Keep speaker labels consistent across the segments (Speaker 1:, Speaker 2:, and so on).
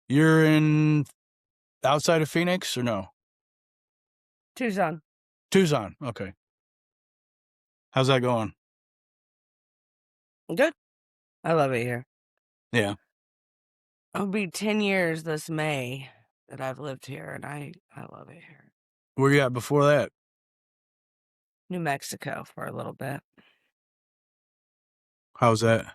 Speaker 1: You're in outside of Phoenix or no?
Speaker 2: Tucson.
Speaker 1: Tucson. Okay. How's that going?
Speaker 2: Good. I love it here.
Speaker 1: Yeah.
Speaker 2: It'll be 10 years this May that I've lived here, and I love it here.
Speaker 1: Where you at before that?
Speaker 2: New Mexico for a little bit.
Speaker 1: How's that?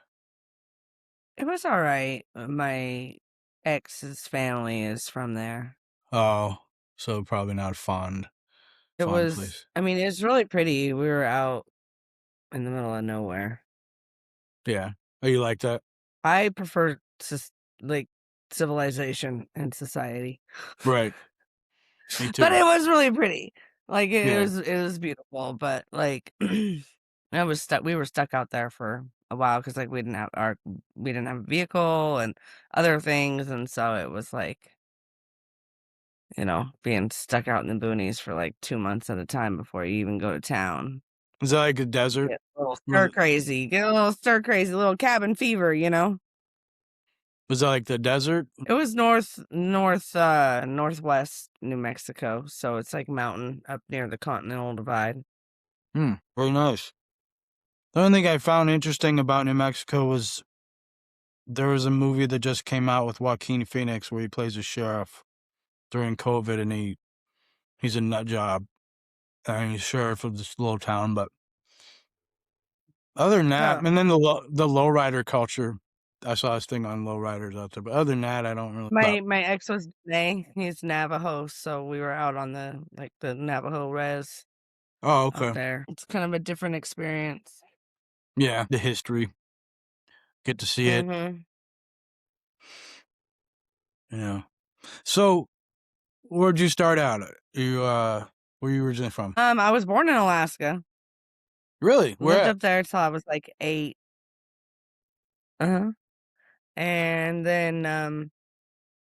Speaker 2: It was all right. My ex's family is from there.
Speaker 1: Oh, so probably not a
Speaker 2: It
Speaker 1: fond
Speaker 2: was,
Speaker 1: place.
Speaker 2: I mean, it's really pretty. We were out in the middle of nowhere.
Speaker 1: Yeah. Oh, you like that?
Speaker 2: I prefer like civilization and society.
Speaker 1: Right. Me
Speaker 2: But
Speaker 1: too.
Speaker 2: it was really pretty. Like
Speaker 1: Yeah.
Speaker 2: it was beautiful, but like I was stuck we were stuck out there for a while because like we didn't have a vehicle and other things, and so it was like, being stuck out in the boonies for like 2 months at a time before you even go to town.
Speaker 1: Is that like a desert?
Speaker 2: Get a little
Speaker 1: Was
Speaker 2: stir crazy. Get a little stir crazy, little cabin fever.
Speaker 1: was that like the desert?
Speaker 2: It was northwest New Mexico, so it's like mountain up near the Continental Divide.
Speaker 1: Very nice. The only thing I found interesting about New Mexico was there was a movie that just came out with Joaquin Phoenix where he plays a sheriff during COVID, and he's a nut job. And he's sheriff of this little town, but other than that,
Speaker 2: Huh.
Speaker 1: and then the lowrider culture. I saw this thing on lowriders out there, but other than that, I don't really. But
Speaker 2: My ex was Jay, he's Navajo, so we were out on the Navajo res
Speaker 1: oh,
Speaker 2: out
Speaker 1: okay,
Speaker 2: there. It's kind of a different experience.
Speaker 1: yeah, the history, get to see it.
Speaker 2: Mhm.
Speaker 1: Yeah. So, where'd you start out? Where you originally from?
Speaker 2: I was born in Alaska.
Speaker 1: Really? Where
Speaker 2: Lived
Speaker 1: at?
Speaker 2: up there till I was, like, 8. Uh-huh. And then,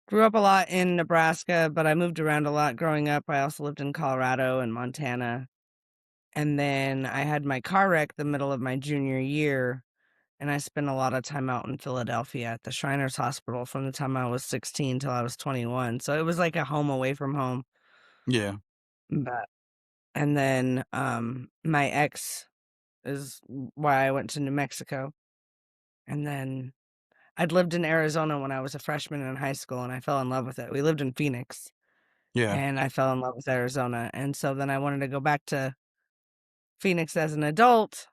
Speaker 2: grew up a lot in Nebraska, but I moved around a lot growing up. I also lived in Colorado and Montana. And then I had my car wreck the middle of my junior year, and I spent a lot of time out in Philadelphia at the Shriners Hospital from the time I was 16 till I was 21. So it was like a home away from home.
Speaker 1: Yeah.
Speaker 2: But and then my ex is why I went to New Mexico. And then I'd lived in Arizona when I was a freshman in high school, and I fell in love with it. We lived in Phoenix,
Speaker 1: Yeah.
Speaker 2: and I fell in love with Arizona. And so then I wanted to go back to Phoenix as an adult,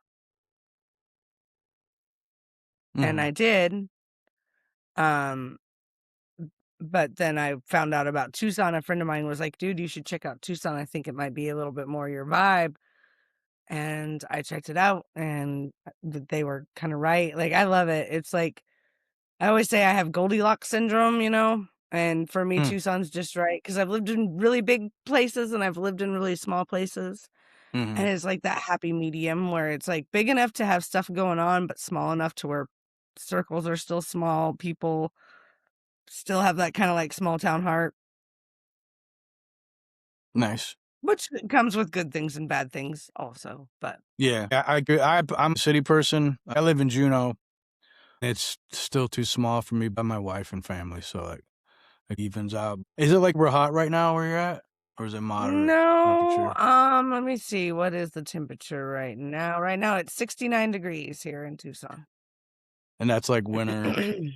Speaker 2: and
Speaker 1: Mhm.
Speaker 2: I did. Um But then I found out about Tucson. A friend of mine was like, "Dude, you should check out Tucson. I think it might be a little bit more your vibe." And I checked it out, and they were kind of right. Like, I love it. It's like I always say I have Goldilocks syndrome. And for me,
Speaker 1: Mm.
Speaker 2: Tucson's just right because I've lived in really big places and I've lived in really small places. And
Speaker 1: Mhm.
Speaker 2: it's like that happy medium where it's like big enough to have stuff going on, but small enough to where circles are still small. People still have that kind of like small town heart.
Speaker 1: Nice.
Speaker 2: Which comes with good things and bad things also, but
Speaker 1: Yeah. I agree. I'm a city person. I live in Juneau. It's still too small for me by my wife and family, so like it evens out. Is it like we're hot right now where you're at, or is it moderate
Speaker 2: no,
Speaker 1: temperature?
Speaker 2: let me see, what is the temperature right now? Right now, it's 69 degrees here in Tucson.
Speaker 1: And that's like winter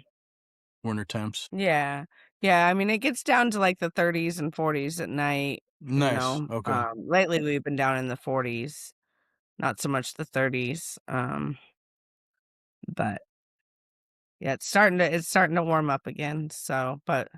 Speaker 1: temps.
Speaker 2: Yeah. Yeah, I mean, it gets down to, like, the 30s and 40s at night,
Speaker 1: Nice. Okay.
Speaker 2: lately, we've been down in the 40s, not so much the 30s, but yeah, it's starting to warm up again, so but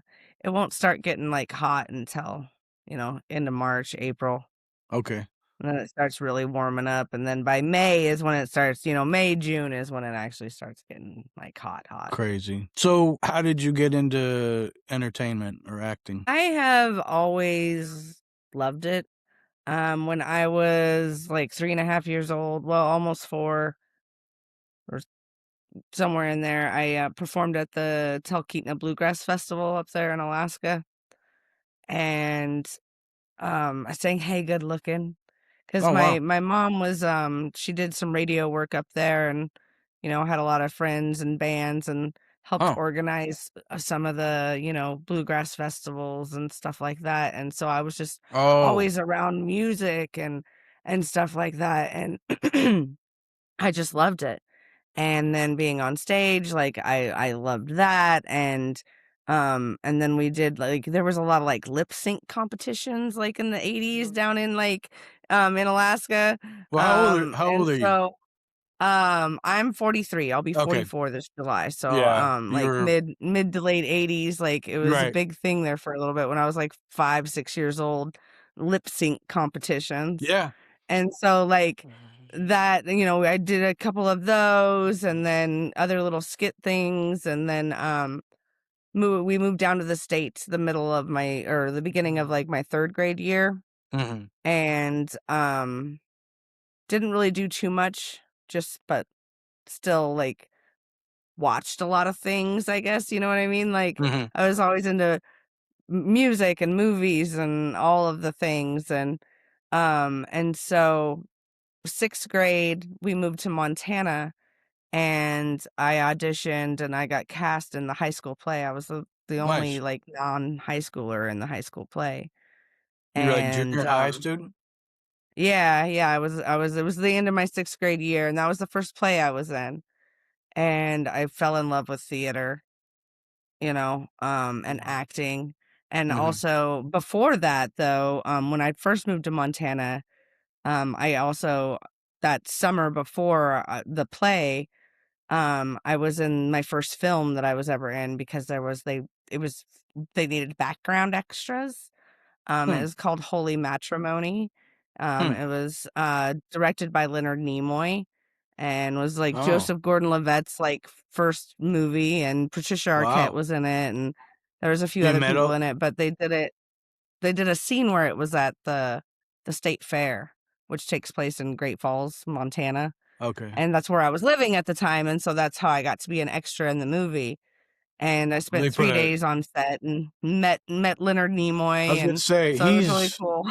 Speaker 2: it won't start getting, like, hot until, into March, April,
Speaker 1: Okay.
Speaker 2: and then it starts really warming up, and then by May is when it starts, May, June is when it actually starts getting, like, hot, hot.
Speaker 1: Crazy. So, how did you get into entertainment or acting?
Speaker 2: I have always loved it. When I was, like, 3.5 years old, well, almost 4 or somewhere in there, I, performed at the Talkeetna Bluegrass Festival up there in Alaska, and I sang "Hey, Good Looking" because
Speaker 1: Oh
Speaker 2: my
Speaker 1: wow.
Speaker 2: my mom was, she did some radio work up there and, had a lot of friends and bands, and helped
Speaker 1: Oh.
Speaker 2: organize some of the, bluegrass festivals and stuff like that. And so I was just
Speaker 1: Oh.
Speaker 2: always around music and stuff like that. And I just loved it. And then being on stage, like I loved that. And then we did like there was a lot of like lip sync competitions like in the 80s down in like in Alaska.
Speaker 1: Well, how
Speaker 2: And
Speaker 1: old are you?
Speaker 2: so I'm 43. I'll be
Speaker 1: Okay.
Speaker 2: 44 this July. So,
Speaker 1: Yeah,
Speaker 2: like
Speaker 1: you're
Speaker 2: mid to late 80s, like it was a
Speaker 1: right.
Speaker 2: big thing there for a little bit when I was like 5, 6 years old, lip sync competitions.
Speaker 1: Yeah.
Speaker 2: And so like that, I did a couple of those and then other little skit things and then we moved down to the States the middle of my or the beginning of like my 3rd grade year
Speaker 1: Mhm.
Speaker 2: and didn't really do too much just but still like watched a lot of things, I guess, you know what I mean? Like,
Speaker 1: Mhm.
Speaker 2: I was always into music and movies and all of the things, and so 6th grade, we moved to Montana, and I auditioned, and I got cast in the high school play. I was the only,
Speaker 1: Nice.
Speaker 2: like, non-high schooler in the high school play,
Speaker 1: You were like
Speaker 2: and,
Speaker 1: junior high student?
Speaker 2: yeah, I was it was the end of my 6th grade year, and that was the first play I was in, and I fell in love with theater. And acting. And
Speaker 1: Mhm.
Speaker 2: also before that though, when I first moved to Montana, I also that summer before the play, I was in my first film that I was ever in because it was they needed background extras. It
Speaker 1: Hmm.
Speaker 2: was called Holy Matrimony.
Speaker 1: Hmm.
Speaker 2: It was directed by Leonard Nimoy and was like
Speaker 1: Oh,
Speaker 2: Joseph Gordon-Levitt's like first movie, and Patricia Arquette
Speaker 1: wow.
Speaker 2: was in it, and there was a few
Speaker 1: You
Speaker 2: other
Speaker 1: met
Speaker 2: people
Speaker 1: up
Speaker 2: in it, but they did a scene where it was at the state fair, which takes place in Great Falls, Montana,
Speaker 1: okay.
Speaker 2: and that's where I was living at the time, and so that's how I got to be an extra in the movie. And I
Speaker 1: They
Speaker 2: spent
Speaker 1: put
Speaker 2: 3
Speaker 1: a
Speaker 2: days on set and met Leonard
Speaker 1: I
Speaker 2: Nimoy,
Speaker 1: was gonna
Speaker 2: and
Speaker 1: say,
Speaker 2: so it was really cool.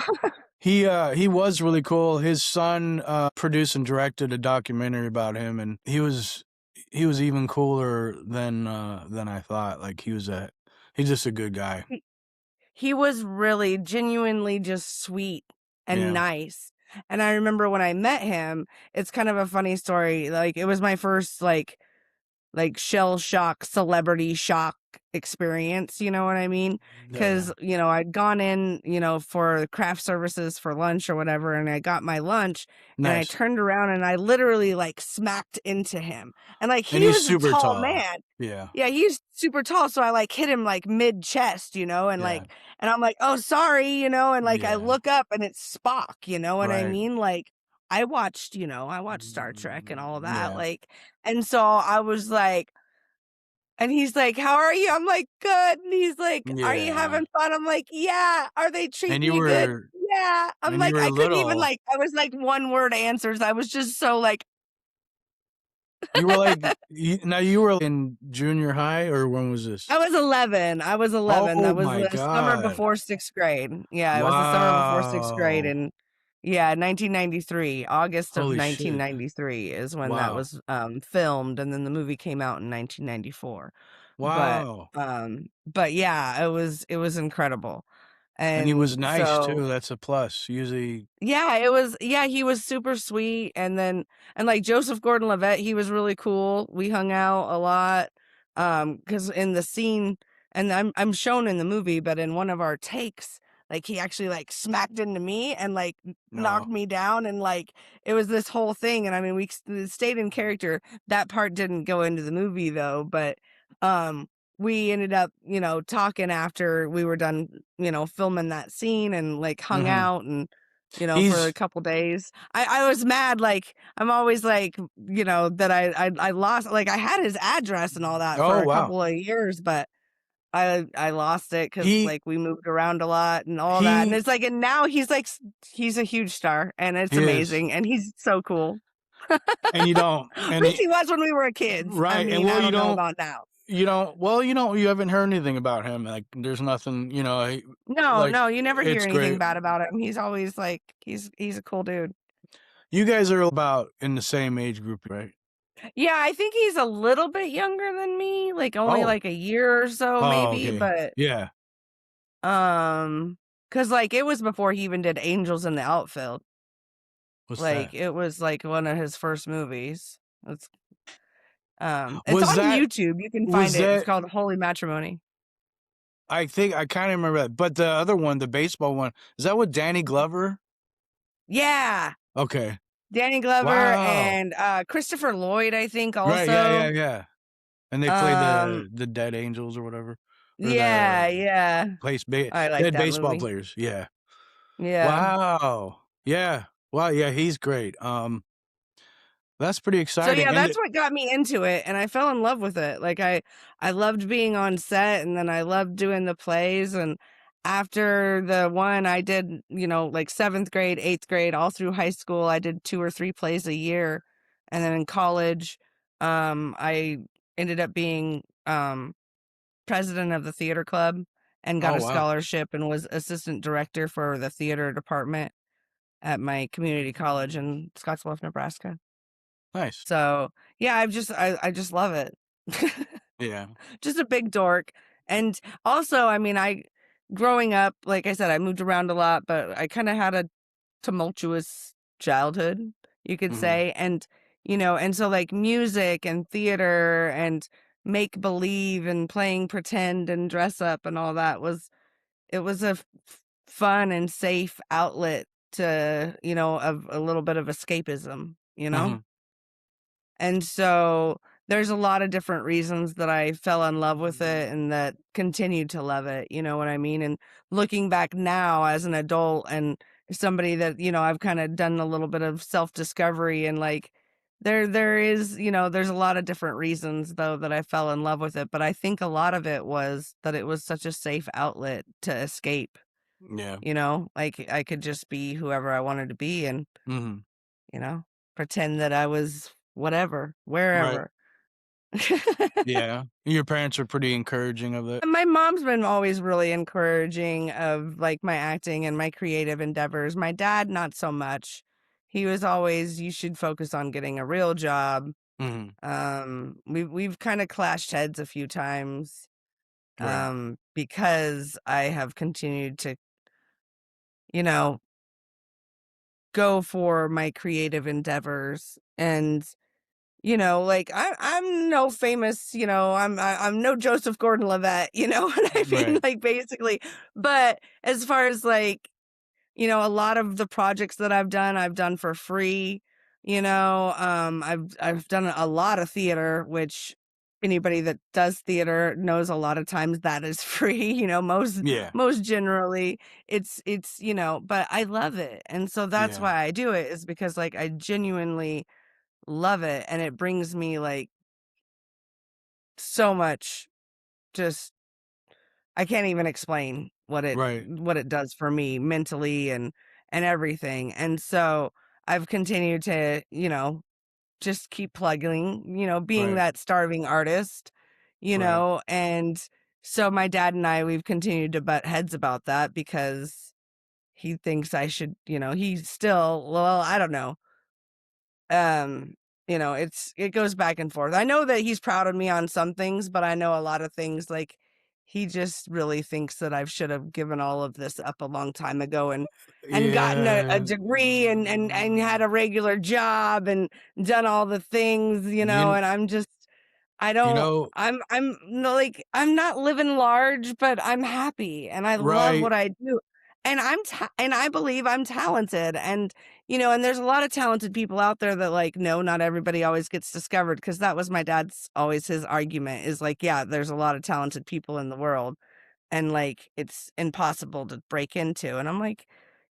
Speaker 1: he was really cool. His son, produced and directed a documentary about him, and he was even cooler than I thought. Like, he's just a good guy.
Speaker 2: He he was really genuinely just sweet and
Speaker 1: Yeah.
Speaker 2: nice, and I remember when I met him, it's kind of a funny story, like, it was my first, like shell shock, celebrity shock experience, you know what I mean?
Speaker 1: Yeah.
Speaker 2: Because, I'd gone in, for craft services for lunch or whatever, and I got my lunch and I
Speaker 1: Nice.
Speaker 2: turned around and I literally like smacked into him. And like
Speaker 1: And
Speaker 2: he
Speaker 1: he's
Speaker 2: was a
Speaker 1: super
Speaker 2: tall
Speaker 1: tall.
Speaker 2: man.
Speaker 1: Yeah.
Speaker 2: Yeah, he's super tall. So I like hit him like mid chest, and
Speaker 1: Yeah.
Speaker 2: and I'm like, oh, sorry, and like I
Speaker 1: Yeah.
Speaker 2: look up and it's Spock, you know what I
Speaker 1: Right.
Speaker 2: mean? Like I watched Star Trek and all of that.
Speaker 1: Yeah.
Speaker 2: Like, and so I was like, and he's like, "How are you?" I'm like, "Good." And he's like, "Are you
Speaker 1: Yeah.
Speaker 2: having fun?" I'm like, "Yeah." "Are they
Speaker 1: And
Speaker 2: treating
Speaker 1: you
Speaker 2: you good?"
Speaker 1: were
Speaker 2: "Yeah." I'm
Speaker 1: and you
Speaker 2: like,
Speaker 1: were
Speaker 2: I couldn't even
Speaker 1: little.
Speaker 2: like I was like one word answers. I was just so like
Speaker 1: You were like you were in junior high, or when was this?
Speaker 2: I was 11. I was 11.
Speaker 1: Oh
Speaker 2: That was
Speaker 1: my
Speaker 2: the summer
Speaker 1: god.
Speaker 2: before 6th grade. Yeah, it was the summer before 6th grade
Speaker 1: Wow.
Speaker 2: and yeah, 1993. August of
Speaker 1: Holy shit.
Speaker 2: 1993 is when that
Speaker 1: Wow.
Speaker 2: was filmed and then the movie came out in 1994.
Speaker 1: Wow.
Speaker 2: But yeah, it was incredible.
Speaker 1: And he
Speaker 2: And
Speaker 1: was nice
Speaker 2: so
Speaker 1: too, that's a plus. Usually
Speaker 2: yeah, he was super sweet, and, like, Joseph Gordon-Levitt, he was really cool, we hung out a lot, because in the scene and I'm shown in the movie, but in one of our takes, like, he actually, like, smacked into me and, like, knocked
Speaker 1: no.
Speaker 2: me down, and, like, it was this whole thing, and I mean, stayed in character. That part didn't go into the movie, though, but, um, we ended up, talking after we were done, filming that scene and, like, hung
Speaker 1: Mhm.
Speaker 2: out and for a
Speaker 1: He's
Speaker 2: couple days. I was mad, like, I'm always like, that I lost like, I had his address and all that for
Speaker 1: oh
Speaker 2: a
Speaker 1: wow.
Speaker 2: couple of years, but I lost it because
Speaker 1: He
Speaker 2: like, we moved around a lot and all that, and
Speaker 1: he
Speaker 2: it's like and now he's like he's a huge star, and it's
Speaker 1: he is.
Speaker 2: amazing, and he's so cool.
Speaker 1: And you don't
Speaker 2: At
Speaker 1: and
Speaker 2: least
Speaker 1: he
Speaker 2: he was when we were kids. I
Speaker 1: right, and
Speaker 2: mean,
Speaker 1: well
Speaker 2: I don't know about now.
Speaker 1: you don't you haven't heard anything about him, like, there's nothing,
Speaker 2: No,
Speaker 1: like,
Speaker 2: no, you never hear
Speaker 1: it's
Speaker 2: anything
Speaker 1: great.
Speaker 2: bad about him. He's always like he's a cool dude.
Speaker 1: You guys are about in the same age group, right?
Speaker 2: Yeah, I think he's a little bit younger than me, like, only,
Speaker 1: Oh.
Speaker 2: like, a year or so
Speaker 1: Oh,
Speaker 2: maybe,
Speaker 1: okay.
Speaker 2: but,
Speaker 1: Yeah.
Speaker 2: um, cause like, it was before he even did Angels in the Outfield.
Speaker 1: What's
Speaker 2: Like,
Speaker 1: that?
Speaker 2: it was, like, one of his first movies. It's
Speaker 1: Was
Speaker 2: on
Speaker 1: that
Speaker 2: YouTube, you can find
Speaker 1: was
Speaker 2: it. It's
Speaker 1: that
Speaker 2: called Holy Matrimony.
Speaker 1: I think I kinda remember that, but the other one, the baseball one, is that with Danny Glover?
Speaker 2: Yeah!
Speaker 1: Okay.
Speaker 2: Danny Glover
Speaker 1: Wow.
Speaker 2: and, Christopher Lloyd, I think,
Speaker 1: Right, yeah, yeah,
Speaker 2: also.
Speaker 1: yeah. And they play
Speaker 2: Um,
Speaker 1: the dead angels or whatever, or
Speaker 2: yeah,
Speaker 1: the
Speaker 2: yeah.
Speaker 1: place ba
Speaker 2: I like
Speaker 1: dead
Speaker 2: that
Speaker 1: baseball
Speaker 2: movie.
Speaker 1: players, yeah.
Speaker 2: Yeah.
Speaker 1: Wow. Yeah. Wow, yeah, he's great. That's pretty
Speaker 2: So,
Speaker 1: exciting,
Speaker 2: yeah,
Speaker 1: and
Speaker 2: that's
Speaker 1: it
Speaker 2: what got me into it, and I fell in love with it. Like, I loved being on set, and then I loved doing the plays, and after the one I did, like, 7th grade, 8th grade, all through high school, I did 2 or 3 plays a year, and then in college, I ended up being, president of the theater club and got
Speaker 1: oh,
Speaker 2: a
Speaker 1: wow.
Speaker 2: scholarship and was assistant director for the theater department at my community college in Scottsbluff, Nebraska.
Speaker 1: Nice.
Speaker 2: So, yeah, I just love it.
Speaker 1: Yeah.
Speaker 2: Just a big dork, and also, I mean, I growing up, like I said, I moved around a lot, but I kinda had a tumultuous childhood, you could
Speaker 1: Mhm.
Speaker 2: say, and so, like, music and theater and make believe and playing pretend and dress up and all that it was a fun and safe outlet to, of a little bit of escapism, you know?
Speaker 1: Mhm.
Speaker 2: And so there's a lot of different reasons that I fell in love with it and that continued to love it, you know what I mean? And looking back now as an adult and somebody that, I've kind of done a little bit of self-discovery and like there is, there's a lot of different reasons though that I fell in love with it, but I think a lot of it was that it was such a safe outlet to escape,
Speaker 1: Yeah.
Speaker 2: like I could just be whoever I wanted to be and
Speaker 1: Mhm.
Speaker 2: you know, pretend that I was whatever,
Speaker 1: Right.
Speaker 2: wherever.
Speaker 1: Yeah. Your parents are pretty encouraging of it?
Speaker 2: My mom's been always really encouraging of, like, my acting and my creative endeavors. My dad, not so much. He was always, "You should focus on getting a real job."
Speaker 1: Mhm.
Speaker 2: We've kinda clashed heads a few times,
Speaker 1: Right.
Speaker 2: because I have continued to, you know, go for my creative endeavors and like I'm no famous, I'm no Joseph Gordon-Levitt, you know what I mean?
Speaker 1: Right.
Speaker 2: Like basically, but as far as like, a lot of the projects that I've done for free. I've done a lot of theater, which anybody that does theater knows a lot of times that is free,
Speaker 1: Yeah.
Speaker 2: most generally it's, but I love it. And so that's
Speaker 1: Yeah.
Speaker 2: why I do it is because like I genuinely love it, and it brings me, like, so much just I can't even explain
Speaker 1: Right.
Speaker 2: what it does for me mentally and everything, and so I've continued to, just keep plugging, being
Speaker 1: Right.
Speaker 2: that starving artist,
Speaker 1: Right.
Speaker 2: and so my dad and we've continued to butt heads about that because he thinks I should, he's still well, I don't know. Um, it goes back and forth. I know that he's proud of me on some things, but I know a lot of things like he just really thinks that I should have given all of this up a long time ago and gotten a
Speaker 1: Yeah.
Speaker 2: degree and had a regular job and done all the things,
Speaker 1: You
Speaker 2: and I'm just I
Speaker 1: you
Speaker 2: don't
Speaker 1: know
Speaker 2: I'm no, like, I'm not living large, but I'm happy, and I love
Speaker 1: right.
Speaker 2: what I do, and and I believe I'm talented, and there's a lot of talented people out there that, like, no, not everybody always gets discovered. Because that was my dad's always his argument is like, "Yeah, there's a lot of talented people in the world, and, like, it's impossible to break into," and I'm like,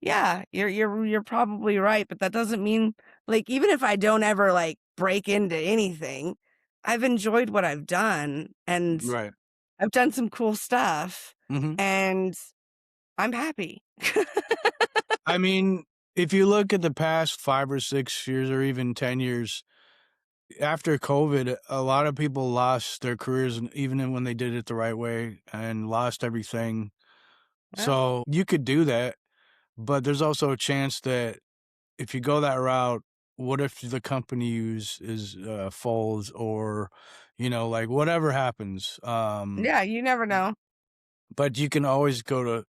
Speaker 2: "Yeah, you're probably right, but that doesn't mean like, even if I don't ever, like, break into anything, I've enjoyed what I've done, and
Speaker 1: Right.
Speaker 2: I've done some cool stuff,
Speaker 1: Mhm.
Speaker 2: and I'm happy."
Speaker 1: I mean, if you look at the past 5 or 6 years or even 10 years, after COVID, a lot of people lost their careers and even when they did it the right way and lost everything.
Speaker 2: Yeah.
Speaker 1: So, you could do that, but there's also a chance that if you go that route what if the company folds, or, like, whatever happens,
Speaker 2: Yeah, you never know.
Speaker 1: but you can always go to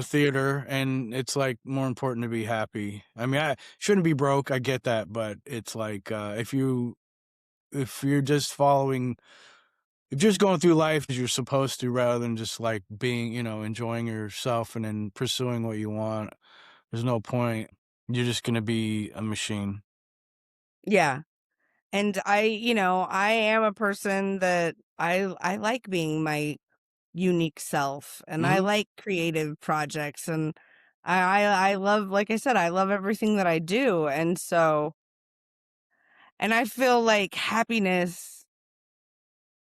Speaker 1: theater, and it's, like, more important to be happy. I mean, I shouldn't be broke, I get that, but it's like, if you're just following if you're just going through life as you're supposed to, rather than just, like, being, enjoying yourself and then pursuing what you want, there's no point. You're just gonna be a machine.
Speaker 2: Yeah. And I am a person that I like being my unique self, and I
Speaker 1: Mhm.
Speaker 2: like creative projects, and I love, like I said, I love everything that I do. And I feel like happiness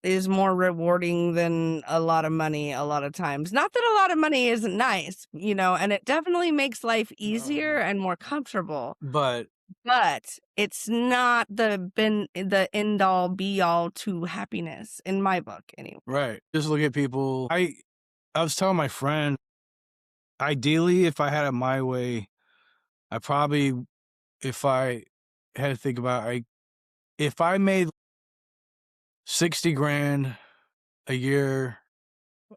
Speaker 2: is more rewarding than a lot of money a lot of times. Not that a lot of money isn't nice, and it definitely makes life easier and more comfortable,
Speaker 1: But
Speaker 2: but it's not the end all be all to happiness in my book anyway.
Speaker 1: right, just look at people. I was telling my friend, ideally, if I had it my way, I probably if I had to think about, if I made 60 grand a year,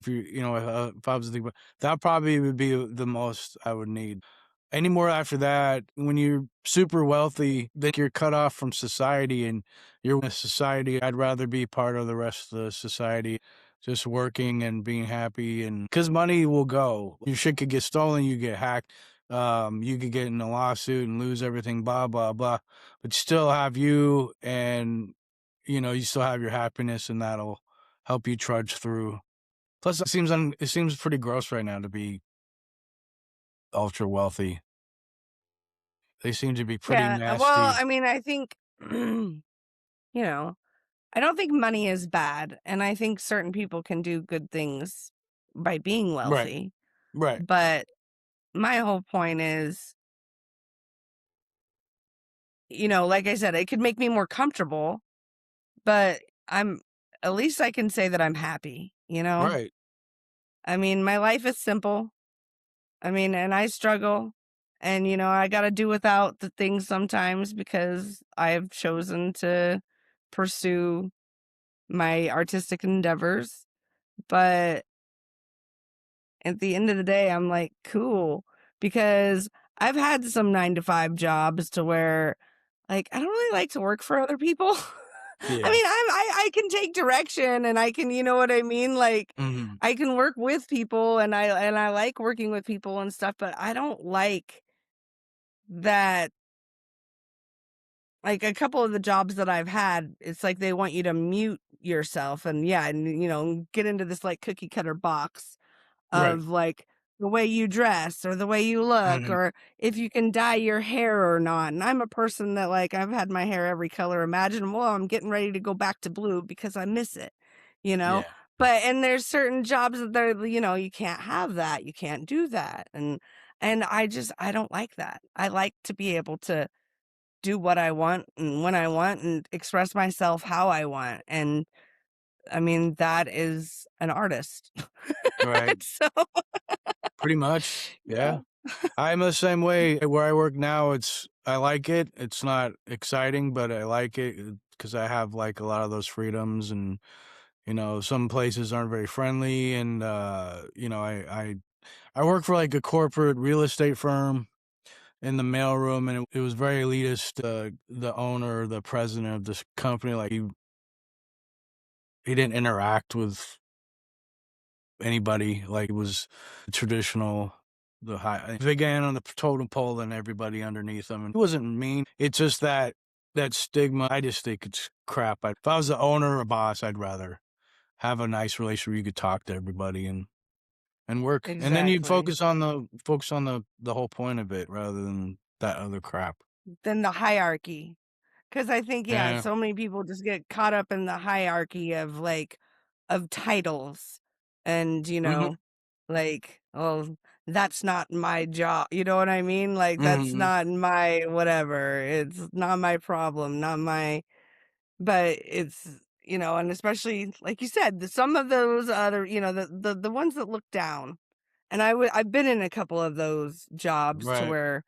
Speaker 1: if I was to think about, that probably would be the most I would need. Any more after that, when you're super wealthy, then you're cut off from society, and you're in a society. I'd rather be part of the rest of the society, just working and being happy. And because money will go, your shit could get stolen, you get hacked, you could get in a lawsuit and lose everything, blah blah blah. But still have you, and you still have your happiness, and that'll help you trudge through. Plus, it seems pretty gross right now to be ultra wealthy. They seem to be pretty
Speaker 2: Yeah, well,
Speaker 1: nasty.
Speaker 2: I mean, I think, I don't think money is bad, and I think certain people can do good things by being
Speaker 1: Right,
Speaker 2: wealthy.
Speaker 1: right,
Speaker 2: But my whole point is, like I said, it could make me more comfortable, but I'm at least I can say that I'm happy, you know?
Speaker 1: right,
Speaker 2: I mean, my life is simple. I mean, and I struggle, and I got to do without the things sometimes because I have chosen to pursue my artistic endeavors. But at the end of the day, I'm like, cool, because I've had some 9 to 5 jobs to where, like, I don't really like to work for other people. I
Speaker 1: yeah,
Speaker 2: mean, I can take direction, and I can, you know what I mean? Like,
Speaker 1: mhm,
Speaker 2: I can work with people, and I like working with people and stuff, but I don't like that. Like, a couple of the jobs that I've had, it's like they want you to mute yourself and, yeah, and, get into this, like, cookie cutter box
Speaker 1: right,
Speaker 2: of, like, the way you dress or the way you look
Speaker 1: mhm,
Speaker 2: or if you can dye your hair or not. And I'm a person that, like, I've had my hair every color imaginable. I'm getting ready to go back to blue because I miss it, you know?
Speaker 1: yeah,
Speaker 2: But and there's certain jobs that they're, you can't have that. You can't do that. And I don't like that. I like to be able to do what I want and when I want and express myself how I want. And I mean, that is an artist.
Speaker 1: right,
Speaker 2: So,
Speaker 1: pretty much,
Speaker 2: yeah.
Speaker 1: yeah. I'm the same way. Where I work now, I like it. It's not exciting, but I like it because I have, like, a lot of those freedoms, and, some places aren't very friendly, and, I work for, like, a corporate real estate firm in the mailroom, and it was very elitist. The owner, the president of this company, like, he didn't interact with anybody. Like, it was traditional, the high big man on the totem pole and everybody underneath him. And it wasn't mean. It's just that stigma. I just think it's crap. If I was the owner or boss, I'd rather have a nice relationship where you could talk to everybody and work. And then you'd
Speaker 2: Exactly.
Speaker 1: focus on the whole point of it, rather than that other crap.
Speaker 2: Then the hierarchy. 'Cause I think, yeah,
Speaker 1: Yeah.
Speaker 2: so many people just get caught up in the hierarchy of, like, of titles and,
Speaker 1: Mhm.
Speaker 2: like, "Oh, that's not my job." You know what I mean? Like, "That's
Speaker 1: Mhm.
Speaker 2: not my whatever. It's not my problem, not my." But it's, and especially, like you said, some of those other, the ones that look down, and I've been in a couple of those jobs to
Speaker 1: Right.
Speaker 2: where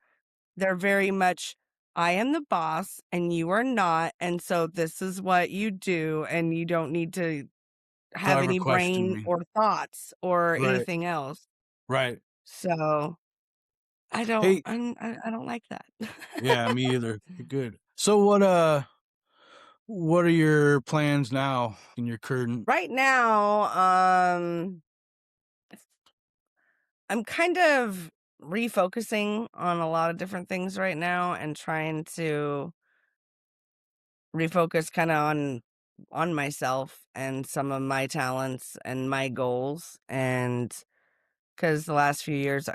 Speaker 2: they're very much I am the boss and you are not, and so this is what you do, and you don't need to
Speaker 1: Don't
Speaker 2: have
Speaker 1: ever
Speaker 2: any
Speaker 1: question
Speaker 2: brain
Speaker 1: me.
Speaker 2: or thoughts or
Speaker 1: Right,
Speaker 2: anything else.
Speaker 1: right.
Speaker 2: So,
Speaker 1: Hey,
Speaker 2: I don't like that.
Speaker 1: yeah, me either. You're good. So what are your plans now in your current
Speaker 2: Right now, I'm kind of refocusing on a lot of different things right now and trying to refocus kinda on myself and some of my talents and my goals, and because the last few years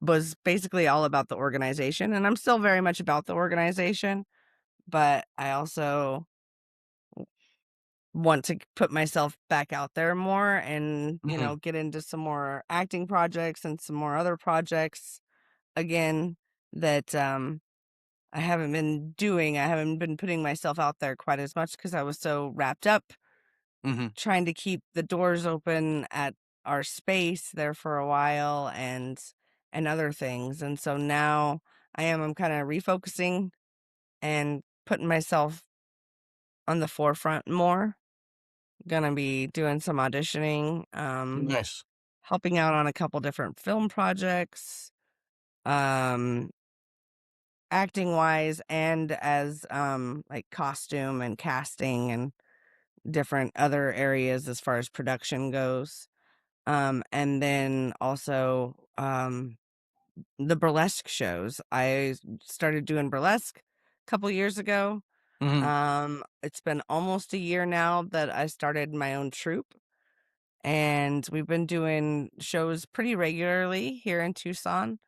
Speaker 2: was basically all about the organization, and I'm still very much about the organization, but I also want to put myself back out there more and,
Speaker 1: Mhm,
Speaker 2: get into some more acting projects and some more other projects again that, I haven't been doing. I haven't been putting myself out there quite as much because I was so wrapped up
Speaker 1: mhm,
Speaker 2: trying to keep the doors open at our space there for a while and other things. And so now I'm kind of refocusing and putting myself on the forefront more. Gonna be doing some auditioning,
Speaker 1: nice.
Speaker 2: helping out on a couple different film projects, um, acting wise and as like costume and casting and different other areas as far as production goes. And then also the burlesque shows. I started doing burlesque a couple years ago.
Speaker 1: Mhm,
Speaker 2: It's been almost a year now that I started my own troupe, and we've been doing shows pretty regularly here in Tucson.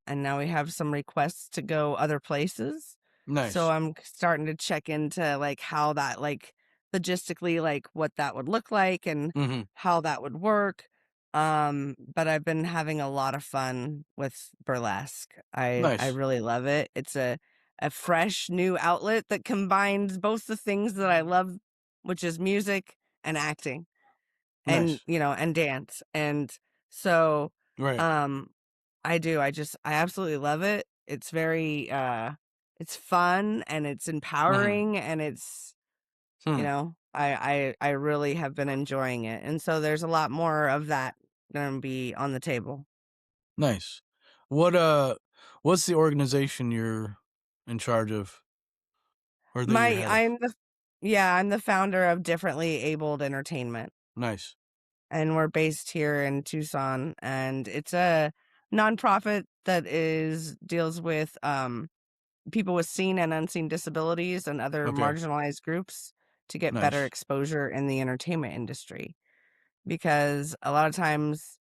Speaker 2: And now we have some requests to go other places. So
Speaker 1: nice.
Speaker 2: I'm starting to check into like how that like logistically like what that would look like and
Speaker 1: Mhm,
Speaker 2: how that would work. But I've been having a lot of fun with burlesque. I
Speaker 1: nice,
Speaker 2: really love it. It's a fresh new outlet that combines both the things that I love, which is music and acting and,
Speaker 1: nice.
Speaker 2: and dance. And so
Speaker 1: Right.
Speaker 2: um I absolutely love it. It's very it's fun and it's
Speaker 1: Mhm,
Speaker 2: empowering and it's,
Speaker 1: hmm,
Speaker 2: I really have been enjoying it. And so there's a lot more of that gonna be on the table.
Speaker 1: nice. What, what's the organization you're in charge of or that you're
Speaker 2: My
Speaker 1: head of?
Speaker 2: I'm the Yeah, I'm the founder of Differently Abled Entertainment,
Speaker 1: Nice.
Speaker 2: and we're based here in Tucson, and it's a nonprofit that is deals with people with seen and unseen disabilities and other
Speaker 1: Okay,
Speaker 2: marginalized groups to get better
Speaker 1: nice.
Speaker 2: exposure in the entertainment industry. Because a lot of times,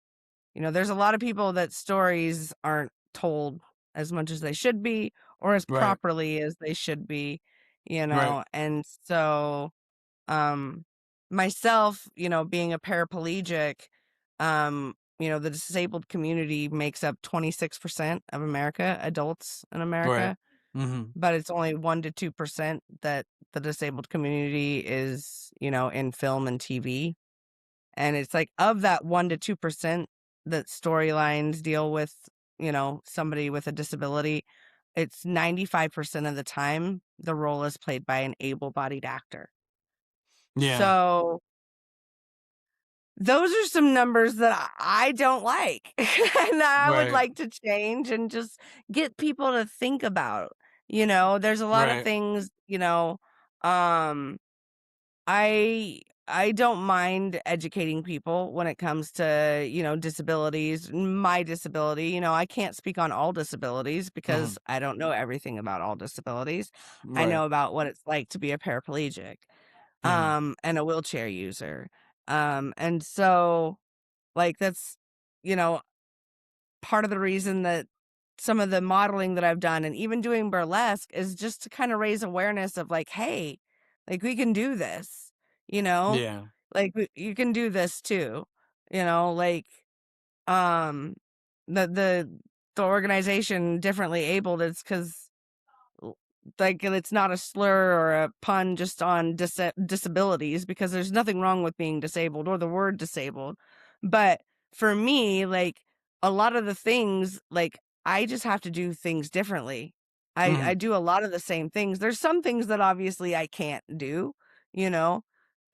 Speaker 2: there's a lot of people that stories aren't told as much as they should be or as
Speaker 1: Right,
Speaker 2: properly as they should be,
Speaker 1: right.
Speaker 2: and so um myself, being a paraplegic, the disabled community makes up 26% of America, adults in
Speaker 1: Right.
Speaker 2: America,
Speaker 1: Mhm.
Speaker 2: but it's only 1 to 2% that the disabled community is, in film and TV. And it's like of that 1 to 2% that storylines deal with, somebody with a disability, it's 95% of the time the role is played by an able-bodied actor.
Speaker 1: Yeah.
Speaker 2: So those are some numbers that I don't like, and I would
Speaker 1: Right,
Speaker 2: like to change and just get people to think about, there's a lot of
Speaker 1: right.
Speaker 2: things, um, I don't mind educating people when it comes to, disabilities, my disability, I can't speak on all disabilities
Speaker 1: Mhm.
Speaker 2: because I don't know everything about all disabilities. I
Speaker 1: Right.
Speaker 2: know about what it's like to be a paraplegic,
Speaker 1: Mhm.
Speaker 2: and a wheelchair user. And so like that's, you know, part of the reason that some of the modeling that I've done and even doing burlesque is just to kind of raise awareness of like, hey, like we can do this, you know,
Speaker 1: Yeah.
Speaker 2: like you can do this too, like um the the the organization differently abled is because like it's not a slur or a pun just on disabilities because there's nothing wrong with being disabled or the word disabled. But for me, like a lot of the things, like I just have to do things differently. I
Speaker 1: Mhm.
Speaker 2: do a lot of the same things. There's some things that obviously I can't do, you know?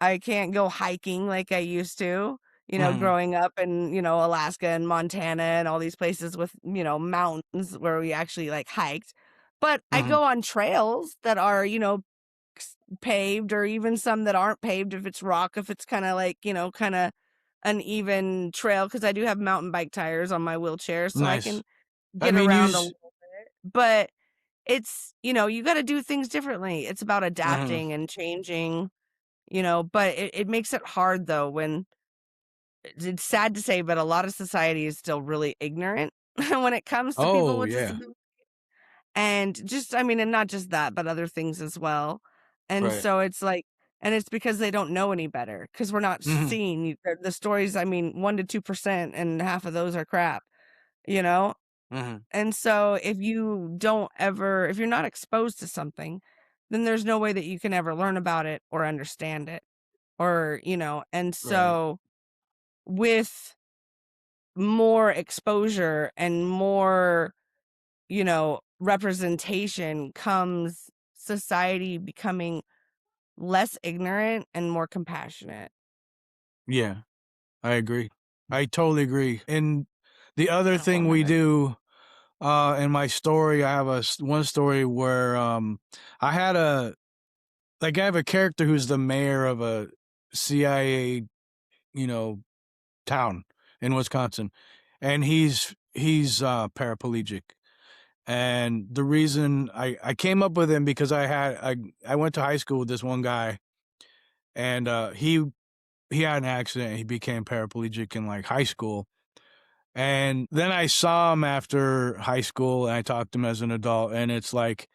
Speaker 2: I can't go hiking like I used to,
Speaker 1: Mhm.
Speaker 2: growing up in, Alaska and Montana and all these places with, mountains where we actually like hiked. But I
Speaker 1: Mhm.
Speaker 2: go on trails that are, paved or even some that aren't paved if it's rock, if it's kind of like, kind of an even trail because I do have mountain bike tires on my wheelchair so I can
Speaker 1: Nice. I
Speaker 2: get
Speaker 1: mean,
Speaker 2: around a little bit. But it's, you got to do things differently. It's about
Speaker 1: Mhm.
Speaker 2: adapting and changing, but it makes it hard though when it's sad to say, but a lot of society is still really ignorant when it comes to people
Speaker 1: Oh,
Speaker 2: with
Speaker 1: yeah.
Speaker 2: disabilities. And just, I mean, and not just that, but other things as well. And
Speaker 1: Right.
Speaker 2: so it's like, and it's because they don't know any better because we're not
Speaker 1: Mhm.
Speaker 2: seeing the stories. I mean, 1 to 2%, and half of those are crap, you know?
Speaker 1: Mhm.
Speaker 2: And so if you don't ever, if you're not exposed to something, then there's no way that you can ever learn about it or understand it or, and
Speaker 1: Right.
Speaker 2: so with more exposure and more, representation comes society becoming less ignorant and more compassionate.
Speaker 1: Yeah, I agree. I totally agree. And the other
Speaker 2: Oh,
Speaker 1: thing we
Speaker 2: 100.
Speaker 1: do, in my story, I have one story where, I had a like, I have a character who's the mayor of a CIA, you know, town in Wisconsin, and he's paraplegic. And the reason I came up with him because I went to high school with this one guy, and he had an accident. He became paraplegic in like high school, and then I saw him after high school, and I talked to him as an adult, and it's like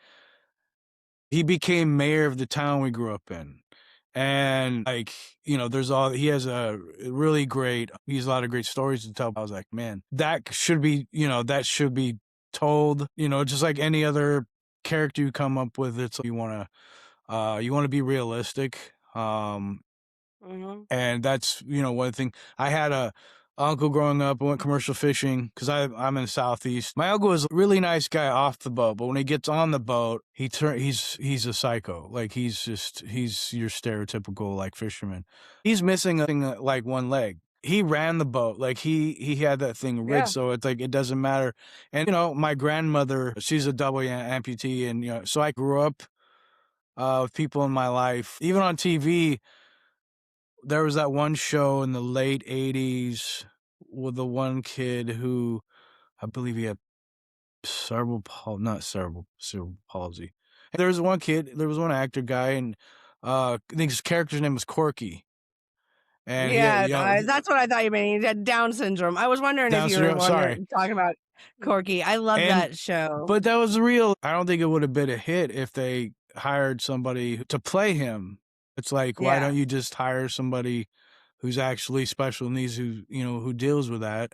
Speaker 1: he became mayor of the town we grew up in. And like, there's all he has a really great he has a lot of great stories to tell. I was like, man, that should be told, just like any other character you come up with. It's like you want to be realistic.
Speaker 2: Mhm.
Speaker 1: And that's, one thing. I had a uncle growing up. I went commercial fishing because I'm in the southeast. My uncle was a really nice guy off the boat, but when he gets on the boat, he's a psycho. Like he's your stereotypical like fisherman. He's missing like one leg. He ran the boat like he had that thing rigged,
Speaker 2: Yeah.
Speaker 1: so it's like it doesn't matter. And my grandmother, she's a double amputee, and so I grew up with people in my life, even on TV. There was that one show in the late '80s with the one kid who I believe he had cerebral palsy. There was one actor guy, and I think his character's name was Corky, and he had,
Speaker 2: Yeah, that's what I thought you meant. He had Down syndrome. I was wondering if
Speaker 1: Down
Speaker 2: you were
Speaker 1: syndrome. Sorry,
Speaker 2: talking about Corky. I love
Speaker 1: and
Speaker 2: that show.
Speaker 1: but that was real. I don't think it would have been a hit if they hired somebody to play him. It's like, why
Speaker 2: Yeah.
Speaker 1: don't you just hire somebody who's actually special needs, who deals with that?